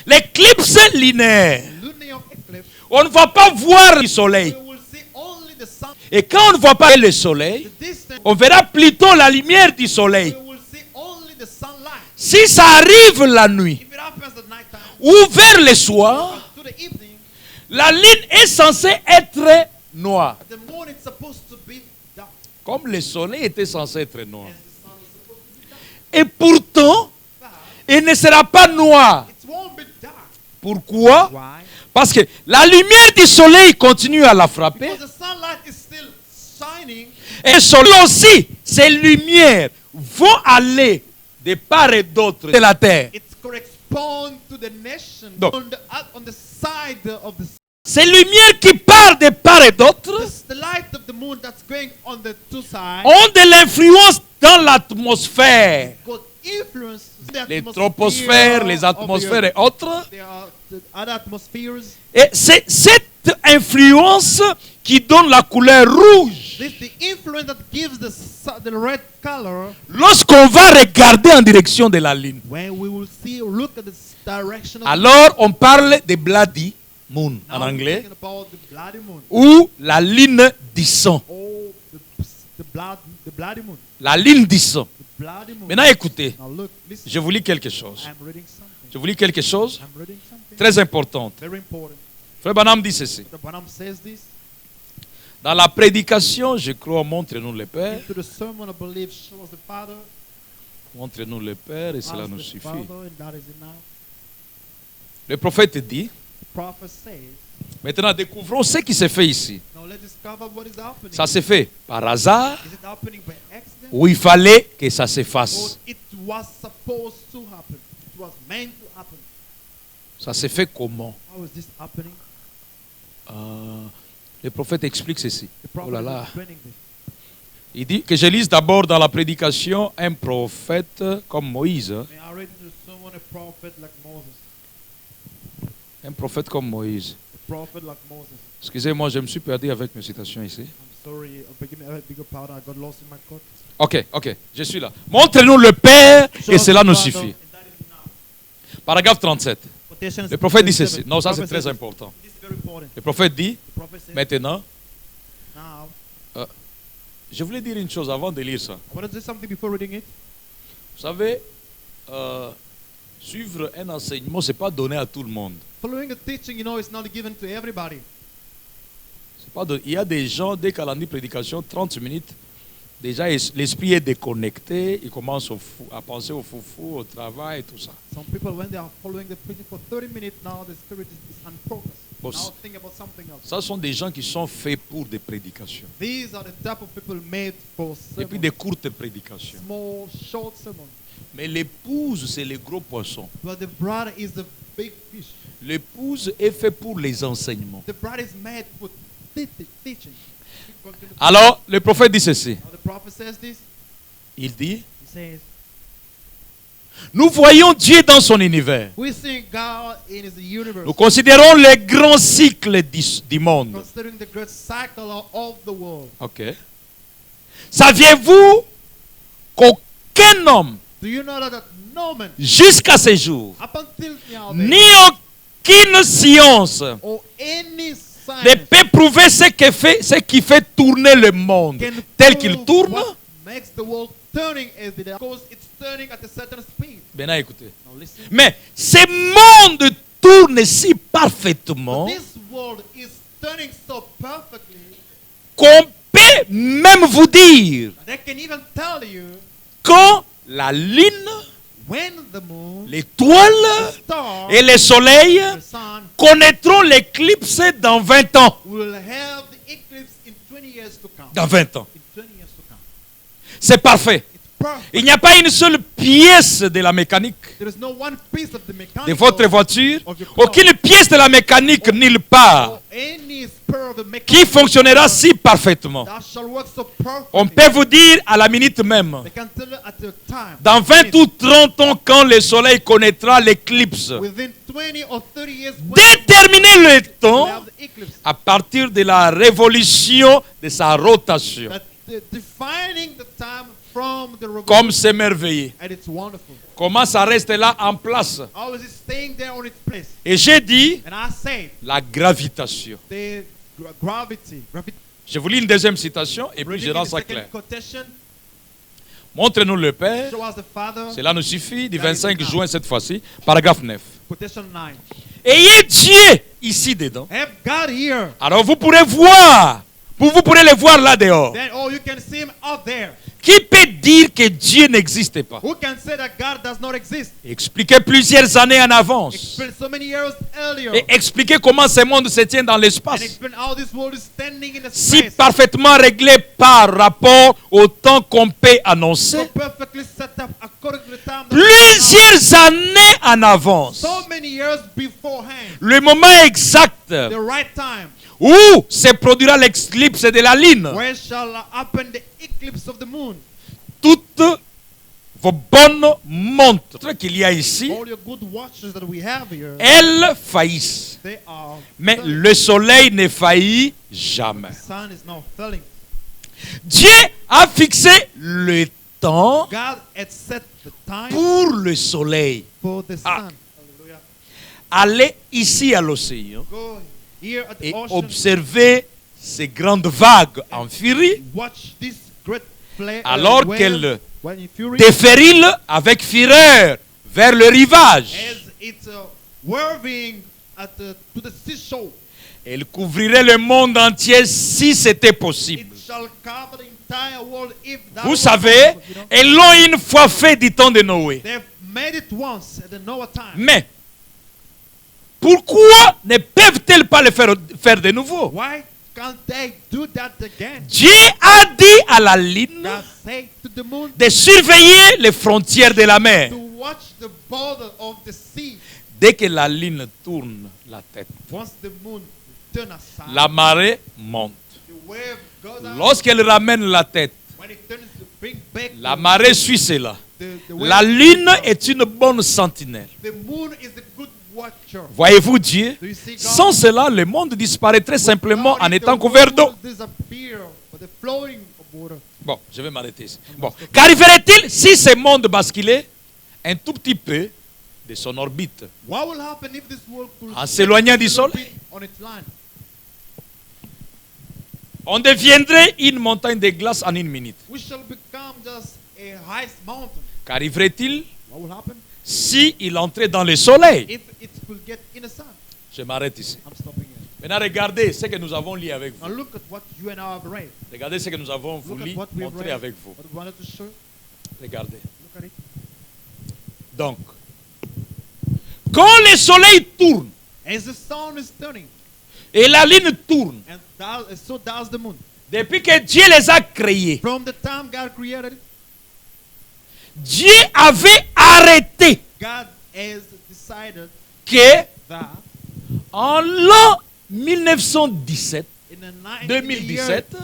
L'éclipse lunaire, Lunar eclipse. on ne va pas voir le soleil. We will see only the sun. Et quand on ne voit pas le soleil, The distance. on verra plutôt la lumière du soleil. We will see only the sunlight. Si ça arrive la nuit If it happens at night time ou vers le soir, to the evening, la lune est censée être noire. the moon is supposed to be dark. Comme le soleil était censé être noir. As the sun is supposed to be dark. Et pourtant, But il ne sera pas noir. it won't be dark. Pourquoi? Why? Parce que la lumière du soleil continue à la frapper. Because the sunlight is still shining. Et le soleil aussi, ces lumières vont aller de part et d'autre de la terre. It corresponds to the nation Donc. on the side of the Ces lumières qui partent de part et d'autre the light of the moon that's going on the two sides ont de l'influence dans l'atmosphère. got influence the Les atmosphere troposphères, les of the atmosphères et earth. autres. There are the other atmospheres. Et c'est cette influence qui donne la couleur rouge. This the influence that gives the red color Lorsqu'on va regarder en direction de la lune, when we will see look at the direction of alors on parle de Bloody moon en Now we're anglais, talking about the bloody moon. ou la lune du sang. Oh, the bloody moon. La lune du sang. The bloody moon. Maintenant, écoutez, Now look, listen. je vous lis quelque chose. I'm reading something. Je vous lis quelque chose I'm reading something très important. very important. Frère Branham dit ceci. The Branham says this. Dans la prédication, je crois, montre-nous le Père. Into the sermon, I believe, shows the Father. Montre-nous le Père et cela Ask nous the suffit. Father, and that is enough. Le prophète dit, The prophet says, maintenant découvrons ce qui s'est fait ici. now let's discover what is happening. Ça s'est fait par hasard Is it happening by accident? ou il fallait que ça se Or fasse. it was supposed to happen? It was meant to happen. Ça s'est fait comment? How is this happening? Le prophète explique ceci. The prophet Oh là is là. explaining this. Il dit que je lise d'abord dans la prédication un prophète comme Moïse. May I read into someone a prophet like Moses? Un prophète comme Moïse. A prophet like Moses. Excusez-moi, je me suis perdu avec mes citations ici. I'm sorry, give me a bigger pardon. I got lost in my quote. Ok, je suis là. Montrez-nous le Père Show et us cela the nous Father, suffit. and that is enough. Paragraphe 37. Quotations Le prophète dit 37. ceci. Non, ça The c'est prophet très says important. this is very important. Le prophète dit, The prophet says, maintenant, now, je voulais dire une chose avant de lire ça. I want to say something before reading it. Vous savez, suivre un enseignement, ce n'est pas donné à tout le monde. Following a teaching, you know, it's not given to everybody. Il y a des gens, dès qu'à la prédication, 30 minutes, déjà l'esprit est déconnecté, ils commencent à penser au foufou, au travail et tout ça. Some people, when they are following the preaching for 30 minutes now, the spirit is unfocused. Bon, Now think about something else. Ça sont des gens qui sont faits pour des prédications. These are the type of people made for Et puis sermons. des courtes prédications. Small, short sermons. Mais l'épouse, c'est les gros poissons. But the bride is the big fish. L'épouse est faite pour les enseignements. The bride is made for teaching. Alors, le prophète dit ceci. Now the prophet says this. Il dit, He says, nous voyons Dieu dans son univers. we see God in His universe. Nous considérons les grands cycles du monde. Considering the great cycle of the world. Ok. Saviez-vous qu'aucun homme, Do you know that no man, jusqu'à ce jour, up until now, ni aucune science or any ne science peut prouver ce qui fait tourner le monde can tel qu'il prove tourne? what makes the world turning every day, because it's turning at a certain speed. Maintenant, écoutez. Now listen. Mais ce monde tourne si parfaitement This world is turning so perfectly qu'on peut même vous dire that they can even tell you quand la lune, when the moon, l'étoile the star, et le soleil the sun connaîtront l'éclipse dans 20 ans. will have the eclipse in 20 years to come. Dans 20 ans. In 20 years to come. C'est parfait. It's perfect. Il n'y a pas une seule pièce de la mécanique There is no one piece of the mechanical de votre voiture, of your car, aucune pièce de la mécanique nulle part or any spur of the qui mechanical fonctionnera si parfaitement. that shall work so perfectly. On peut vous dire à la minute même, They can tell you at the time. dans 20 ou 30 ans, quand le soleil connaîtra l'éclipse, Within 20 or 30 years, déterminer le we temps have the eclipse. à partir de la révolution de sa rotation. That defining the time from the revolution. Comme c'est merveilleux. And it's wonderful. Comment ça reste là en place. How is it staying there on its place? Et j'ai dit And I say, la gravitation. the gravity. Je vous lis une deuxième citation et puis je Reading rends the ça second clair. quotation, Montre-nous le Père. show us the Father. Cela nous suffit du 25 juin cette fois-ci. Paragraphe 9. Quotation 9. Ayez Dieu ici dedans. Have God here. Alors vous pourrez voir. Vous pourrez le voir là dehors. Then, oh, you can see Him out there. Qui peut dire que Dieu n'existe pas? Who can say that God does not exist? Expliquez plusieurs années en avance. Explain so many years earlier. Et expliquez comment ce monde se tient dans And l'espace. explain how this world is standing in the Si space. parfaitement réglé par rapport au temps qu'on peut So annoncer. perfectly set up according to the time. that Plusieurs années en avance. so many years beforehand. Le moment exact The right time. où se produira l'éclipse de la lune. Where shall happen the eclipse of the moon? Toutes vos bonnes montres qu'il y a ici, All your good watches that we have here, elles faillissent. they are Mais failing. le soleil ne faillit jamais. The sun is now failing. Dieu a fixé le temps God had set the time pour le soleil. for the sun. Ah. Hallelujah. allez ici à l'océan Go here at the et ocean. observez ces grandes vagues en furie, Watch this great alors whale qu'elle when in fury, déferle avec fureur vers le rivage. as it's whirling to the seashore. Elle couvrirait le monde entier si c'était It possible. shall cover the entire world if that Vous was savez, possible, you know. elles l'ont une fois fait du temps de Noé. They've made it once at the Noah time. Mais pourquoi ne peuvent-elles pas le faire de nouveau? Why can't they do that again? Dieu a dit à la ligne God say to the moon de surveiller les frontières de la mer. to watch the border of the sea. Dès que la ligne tourne la tête, Once the moon turn aside, la marée monte. the wave goes out. Lorsqu'elle ramène la tête, When it turns to bring back la marée suit cela. the La wave, lune est une bonne sentinelle. the moon is a good watcher. Voyez-vous Dieu? Do you see God? Sans cela, le monde disparaîtrait simplement Without en it, étant the couvert d'eau. world will disappear for the flowing of water. Bon, je vais m'arrêter ici. Bon, qu'arriverait-il si ce monde basculait un tout petit peu de son orbite What will happen if this world could en s'éloignant du a little soleil? bit on its line? On deviendrait une montagne de glace en une minute. We shall become just a highest mountain. Qu'arriverait-il What will happen si il entrait dans le soleil? if it will get in the sun? Je m'arrête ici. I'm stopping here. Maintenant, regardez ce que nous avons lu avec Now vous. look at what you and I have read. Regardez ce que nous avons Look voulu at what we montrer read. avec vous. What we wanted to show. Regardez. Look at it. Donc, quand le soleil tourne As the sun is turning, et la ligne tourne, and so does the moon. depuis que Dieu les a créés, From the time God created it, Dieu avait arrêté God has decided que that en l'an 1917, in the, 2017,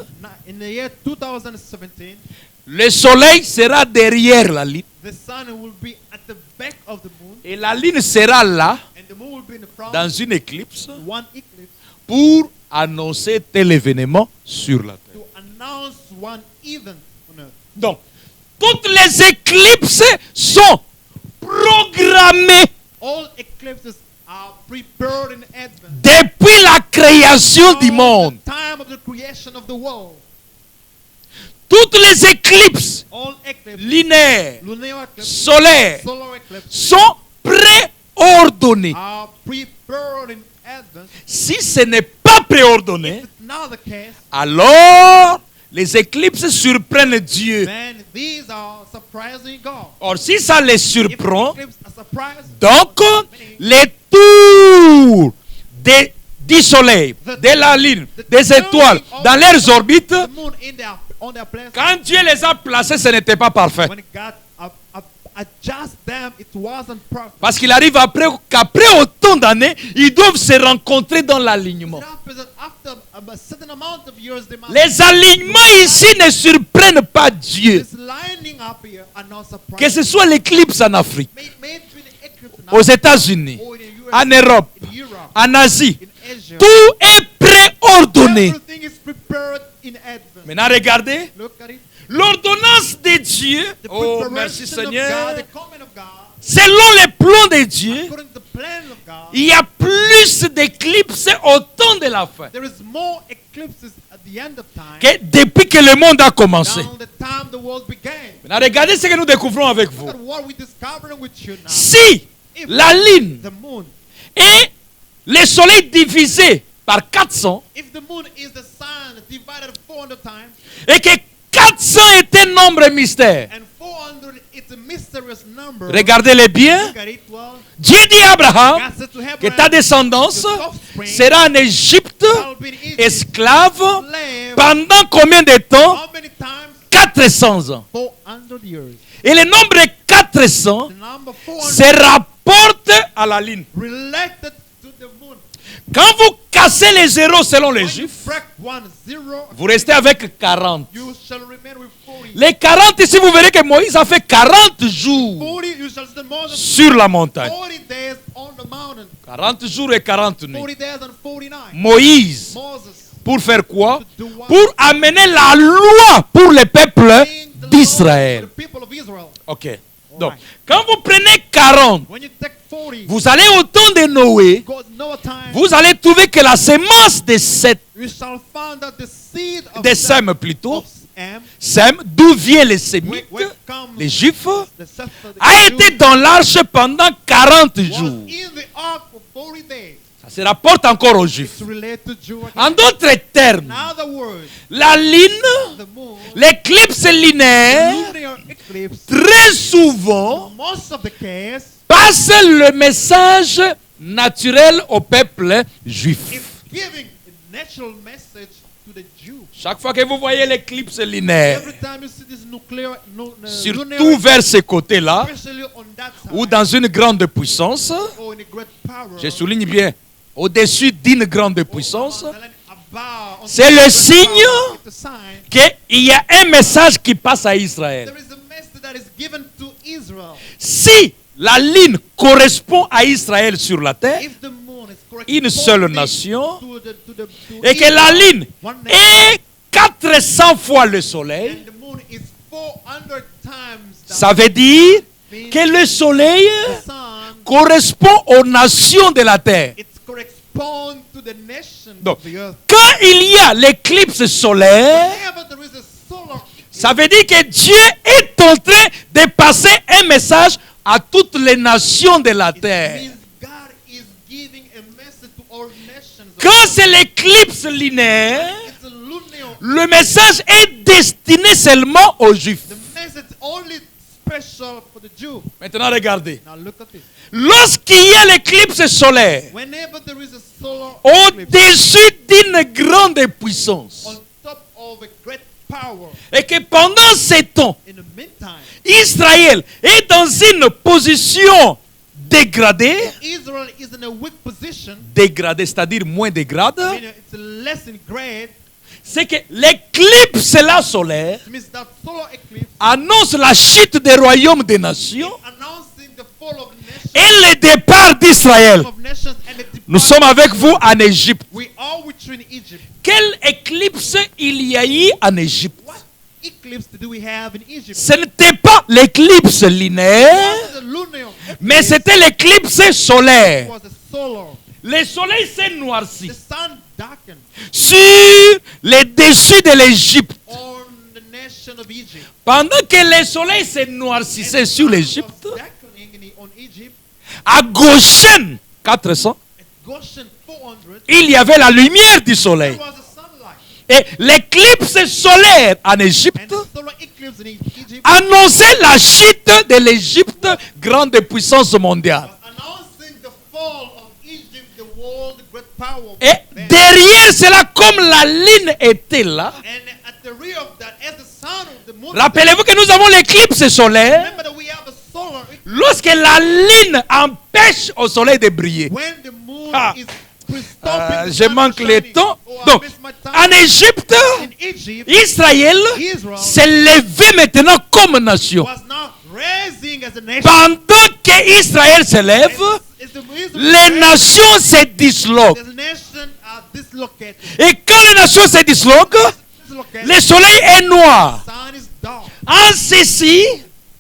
in the year 2017, le soleil sera derrière la ligne the sun will be at the back of the moon, et la ligne sera là and the moon will be in the front. dans une éclipse One eclipse pour annoncer tel événement sur la terre. to announce one event on earth. Donc, toutes les éclipses sont programmées All eclipses are prepared in advance. depuis la création du From monde. the time of the creation of the world. Toutes les éclipses All eclipses, lunaires, lunar eclipse, solaires, solar eclipse, sont préordonnées. are prepared in advance. Si ce n'est pas préordonné, If it's not the case, alors les éclipses surprennent Dieu. then these are surprising God. Or, si ça les If surprend, eclipses are surprising, donc les tours du soleil, de la lune, des étoiles dans leurs orbites, the moon on their place, quand Dieu les a placés, ce n'était pas parfait. when God adjust them, it wasn't perfect. Parce qu'il arrive qu'après autant d'années, ils doivent se rencontrer dans l'alignement. It happens that after a certain amount of years, they must Les alignements ici ne surprennent pas Dieu. this lining up here are not surprising. Que ce soit l'éclipse en Afrique, May it be the eclipse in aux Africa, États-Unis, or in Europe, en Europe, in Europe, en Asie, in Asia. tout est préordonné. Everything is prepared in advance. Maintenant, regardez. Look at it. L'ordonnance de Dieu, The oh preparation merci of Seigneur, God, the coming of God, selon les plans de Dieu, according to the plan of God, il y a plus d'éclipses au temps de la fin there is more eclipses at the end of time que depuis que le monde a commencé. than the time the world began. Maintenant, regardez ce que nous découvrons avec vous. Look at what we discovering with you now. Si If la lune the moon, et le soleil divisé par 400 if the moon is the sun divided 400 times, et que 400 est un nombre mystère, and 400 it's a mysterious number. regardez-les bien. Look at it well. Dieu dit à Abraham God said to que ta Abraham, descendance your offspring sera en Égypte, shall be in Egypt, esclave, slave, pendant combien de temps? how many times? 400 ans. 400 years. Et le nombre 400 The number 400 se rapporte à la ligne. related to the moon. Quand vous cassez les zéros selon les When you juifs, break 1 0, vous restez avec 40. you shall remain with 40. Les 40 ici, vous verrez que Moïse a fait 40 jours 40, you shall spend more than sur la montagne. 40 days on the mountain. 40 jours et 40 nuits. 40 days and 49. Moïse, Moses, pour faire quoi? to do what? Pour amener la loi pour le peuple Bring the law to d'Israël. the people of Israel. Ok. Donc, Alright. quand vous prenez 40, When you take 40, vous allez au temps de Noé, go Noah time, vous allez trouver que la semence de Seth, we shall find that the seed of de Sem, Sem plutôt, of Sem, Sem, d'où viennent les Sémites, where comes les Juifs, the Seth of the a été Jews, dans l'arche pendant 40 was jours. in the ark for 40 days. Ça se rapporte encore aux Juifs. To relate to Jew again. En d'autres termes, In other words, la lune, the moon, l'éclipse lunaire, lunar eclipse, très souvent, most of the case, passe le message naturel au peuple juif. is giving a natural message to the Jew. Chaque fois que vous voyez l'éclipse lunaire, Every time you see this lunar surtout vers ce côté-là, especially on that side, ou dans une grande puissance, or in a great power, je souligne bien, au-dessus d'une grande puissance, or above, on c'est the le great signe power, it's a sign. qu'il y a un message qui passe à Israël. There is a message that is given to Israel. Si la ligne correspond à Israël sur la terre, If the moon is une seule nation, to et que la Israel, ligne one nation, est 400 fois le soleil, and the moon is 400 times ça veut dire que le soleil the sun, correspond aux nations de la terre. it corresponds to the nation Donc, of the earth. quand il y a l'éclipse solaire, Whenever there is a solar ça veut dire que Dieu est en train de passer un message à toutes les nations de la it terre. means God is giving a message to all nations. of Quand the c'est l'éclipse lunaire, earth. It's a lunar. le message est destiné seulement aux Juifs. The message only special for the Jew. Maintenant, regardez. Now look at this. Lorsqu'il y a l'éclipse solaire, Whenever there is a solar eclipse au-dessus d'une grande puissance, on top of a great power, et que pendant ces temps, in the meantime, Israël est dans une position dégradée, Israel is in a weak position. dégradée, c'est-à-dire moins dégradée, I mean, it's less in grade. c'est que l'éclipse là solaire It means that solar eclipse annonce la chute des royaumes des nations announcing the fall of nations, et le départ d'Israël. of nations and the Nous departure. sommes avec vous en Égypte. We are with you in Egypt. Quelle éclipse il y a eu en Égypte? What eclipse do we have in Egypt? Ce n'était pas l'éclipse lunaire, It was the lunar mais eclipse. c'était l'éclipse It solaire. was the solar. Le soleil s'est noirci The sun darkened sur les dessus de l'Égypte. on the nation of Egypt. Pendant que le soleil s'est noircissait sur sun l'Égypte, was darkening on Egypt. à Goshen 400, At Goshen 400, il y avait la lumière du soleil. there was a sunlight. Et l'éclipse solaire en And Égypte the solar eclipse in Egypt annonçait la chute de l'Égypte, grande puissance mondiale. was announcing the fall of Egypt, the world great power. Et Then- derrière cela, comme la ligne était là, And at the rear of that, as the sun of the moon, rappelez-vous que nous avons l'éclipse solaire. remember that we have a solar eclipse. Lorsque la ligne empêche au soleil de briller. When the moon Ah. is stopping the Je sun manque from le shining. temps. Oh, I Donc, miss my time. en Égypte, In Egypt, Israël Israel s'est levé maintenant comme nation. was now raising as a nation. Pendant que Israël se lève, les nations se disloquent. The nation are dislocated. Et quand les nations se disloquent, Dislocated. le soleil est noir. Sun is dark. En ceci,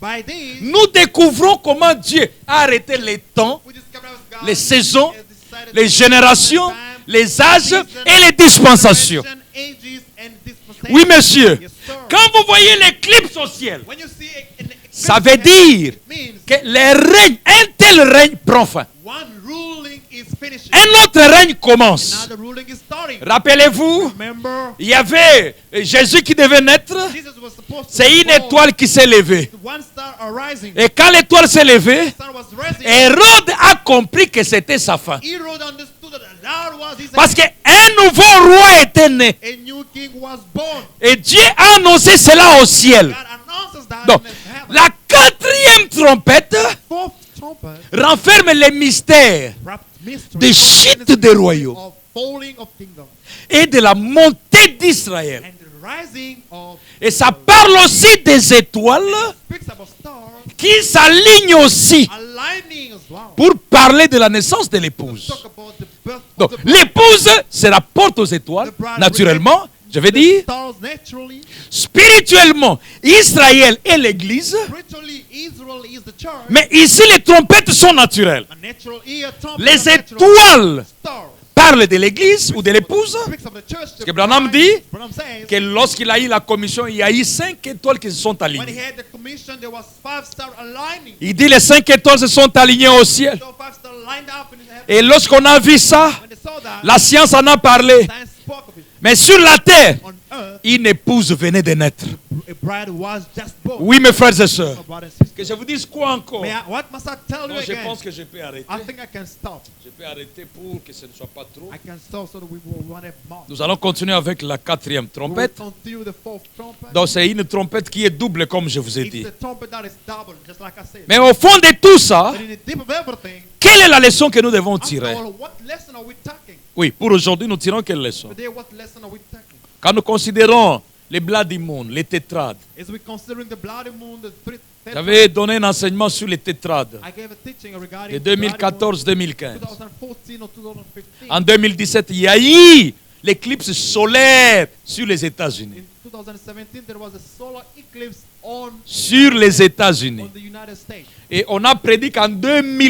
By this, nous découvrons comment Dieu a arrêté les temps, we discover how God les saisons, has decided les to générations, time, les âges season, et les dispensations. generation, ages, and dispensations. Oui, monsieur. Yes, sir. Quand vous voyez l'éclipse au ciel, When you see an eclipse, ça veut dire it means que le règne, un tel règne prend fin. one ruling is finishing. Un autre règne commence. Another ruling is starting. Rappelez-vous, Remember, il y avait Jésus qui devait naître. Jesus was supposed to C'est une fall. étoile qui s'est levée. One star arising. Et quand l'étoile s'est levée, The sun was rising. Hérode a compris que c'était sa fin. Herod understood that that was his Parce qu'un nouveau roi était né. a new king was born. Et Dieu a annoncé cela au ciel. God announces that Donc, in heaven. la quatrième trompette Fourth trumpet renferme les mystères wrapped mystery des of chutes Genesis des royaumes of falling of kingdom et de la montée d'Israël. and the rising of Et ça parle aussi des étoiles speaks about stars qui s'alignent aussi aligning as well. pour parler de la naissance de l'épouse. Talk about the birth Donc, of the bride. l'épouse se rapporte aux étoiles, naturellement, Je vais the dire, stars naturally. spirituellement, Israël est l'église, Spiritually, Israel is the church. mais ici les trompettes sont naturelles. A natural ear, trumpet, Les a natural étoiles stars. parlent de l'église ou de l'épouse. Speaks of the church, Parce que Branham dit Branham says, que lorsqu'il a eu la commission, il y a eu 5 étoiles qui se sont when he alignées. had the commission, there was 5 stars aligning. Il dit les 5 étoiles se sont alignées au ciel. So 5 stars lined up in the heaven. Et lorsqu'on a vu ça, When they saw that, la science en a parlé. science spoke of it. Mais sur la terre, On earth, une épouse venait de naître. a bride was just born. Oui, mes frères et sœurs. My brother and sister. Que je vous dise quoi encore? What must I tell you Non, je again? pense que je peux arrêter. I think I can stop. Je peux arrêter pour que ce ne soit pas trop. I can stop so that we will run a mark. Nous allons continuer avec la 4e We will trompette. continue the 4th trumpet. Donc c'est une trompette qui est double comme je vous ai It's dit. the trumpet that is double, just like I said. Mais au fond de tout ça, But in the deep of everything, quelle est la leçon que nous devons after tirer? all, what lesson are we taking? Oui, pour aujourd'hui, nous tirons quelle leçon? Today, what lesson are we taking? Quand nous considérons les bloody moon, les tétrades, As we considering the bloody moon, the three j'avais donné un enseignement sur les tétrades I gave a teaching regarding de the bloody moon 2014-2015. 2014 or 2015. En 2017, il y a eu l'éclipse solaire sur les États-Unis. In 2017, there was a solar eclipse on Sur les États-Unis. the United States. Et on a prédit qu'en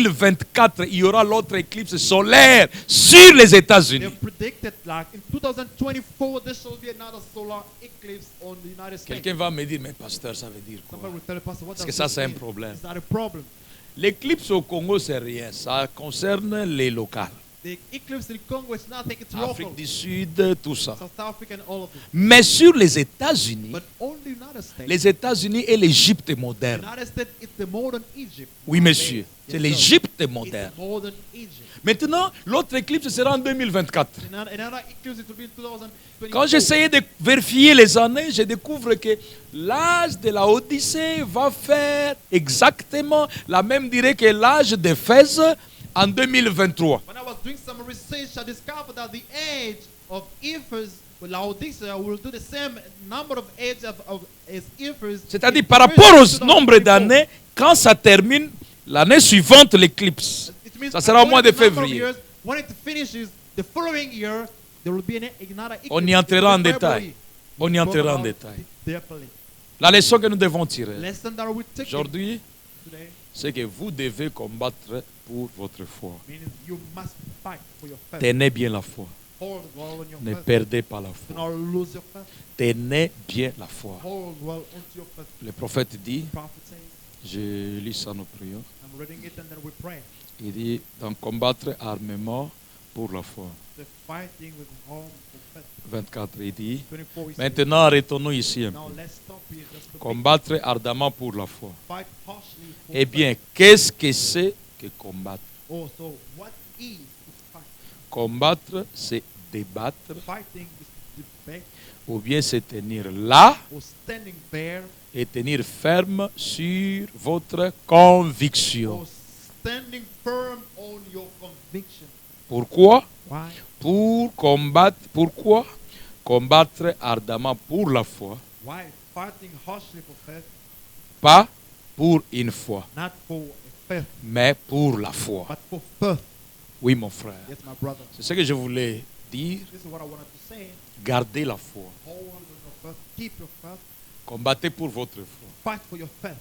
2024, il y aura l'autre éclipse solaire sur les They États-Unis. predicted like in 2024 there shall be another solar eclipse on the United States. Quelqu'un va me dire, mais pasteur, ça veut dire quoi? Somebody will tell the pastor, what Parce does que ça, this c'est un mean? problème. Is that a problem? L'éclipse au Congo, c'est rien. Ça concerne les locales. The eclipse in Congo is nothing, it's Afrique local. du Sud, tout ça. South Africa and all of it. Mais sur les États-Unis, But on the United States, les États-Unis et l'Égypte the moderne. United States is the modern Egypt. Oui, monsieur. Yes, C'est sir. l'Égypte It's moderne. the modern Egypt. Maintenant, l'autre éclipse sera en 2024. Another eclipse it will be in 2024. Quand j'essayais de vérifier les années, je découvre que l'âge de la Odyssée va faire exactement la même durée que l'âge d'Éphèse en 2023. When I was doing some research, I discovered that the age of Ephesus, with Laodicea, will do the same number of age as Ephesus. C'est-à-dire par rapport au nombre d'années, quand ça termine, l'année suivante, l'éclipse. Ça sera au mois de février. When it finishes the following year, there will be another eclipse. On y entrera en in February. détail. On y entrera en Talk about détail. it deeply. La leçon que nous devons tirer Lesson that we take aujourd'hui, today c'est que vous devez combattre pour votre foi. means you must fight for your faith. Tenez bien la foi. Hold well on your Ne faith. perdez pas la Do foi. not lose your faith. Tenez bien la foi. Hold well onto your faith. Le prophète dit, Prophet says, je lis ça, nous prions. I'm reading it and then we pray. Il dit, dans combattre armement pour la foi. The fighting with arm for faith. 24, il dit, 24 is maintenant arrêtons-nous ici un now peu. let's stop here just to Combattre ardemment pour la foi. fight harshly for Eh bien, qu'est-ce que c'est que combattre? faith. Oh, so what is to fight? Combattre, c'est débattre, Fighting is to debate ou bien c'est tenir là or standing there et tenir ferme sur votre conviction. or standing firm on your conviction. Pourquoi? Why? Pour combattre, pourquoi? Combattre ardemment pour la foi, Why fighting harshly for faith? pas pour une foi, Not for a faith, mais pour la foi. but for faith. Oui, mon frère. Yes, my brother. C'est ce que je voulais dire. This is what I wanted to say. Gardez la foi. Hold on your faith. Keep your faith. Combattez pour votre foi. Fight for your faith.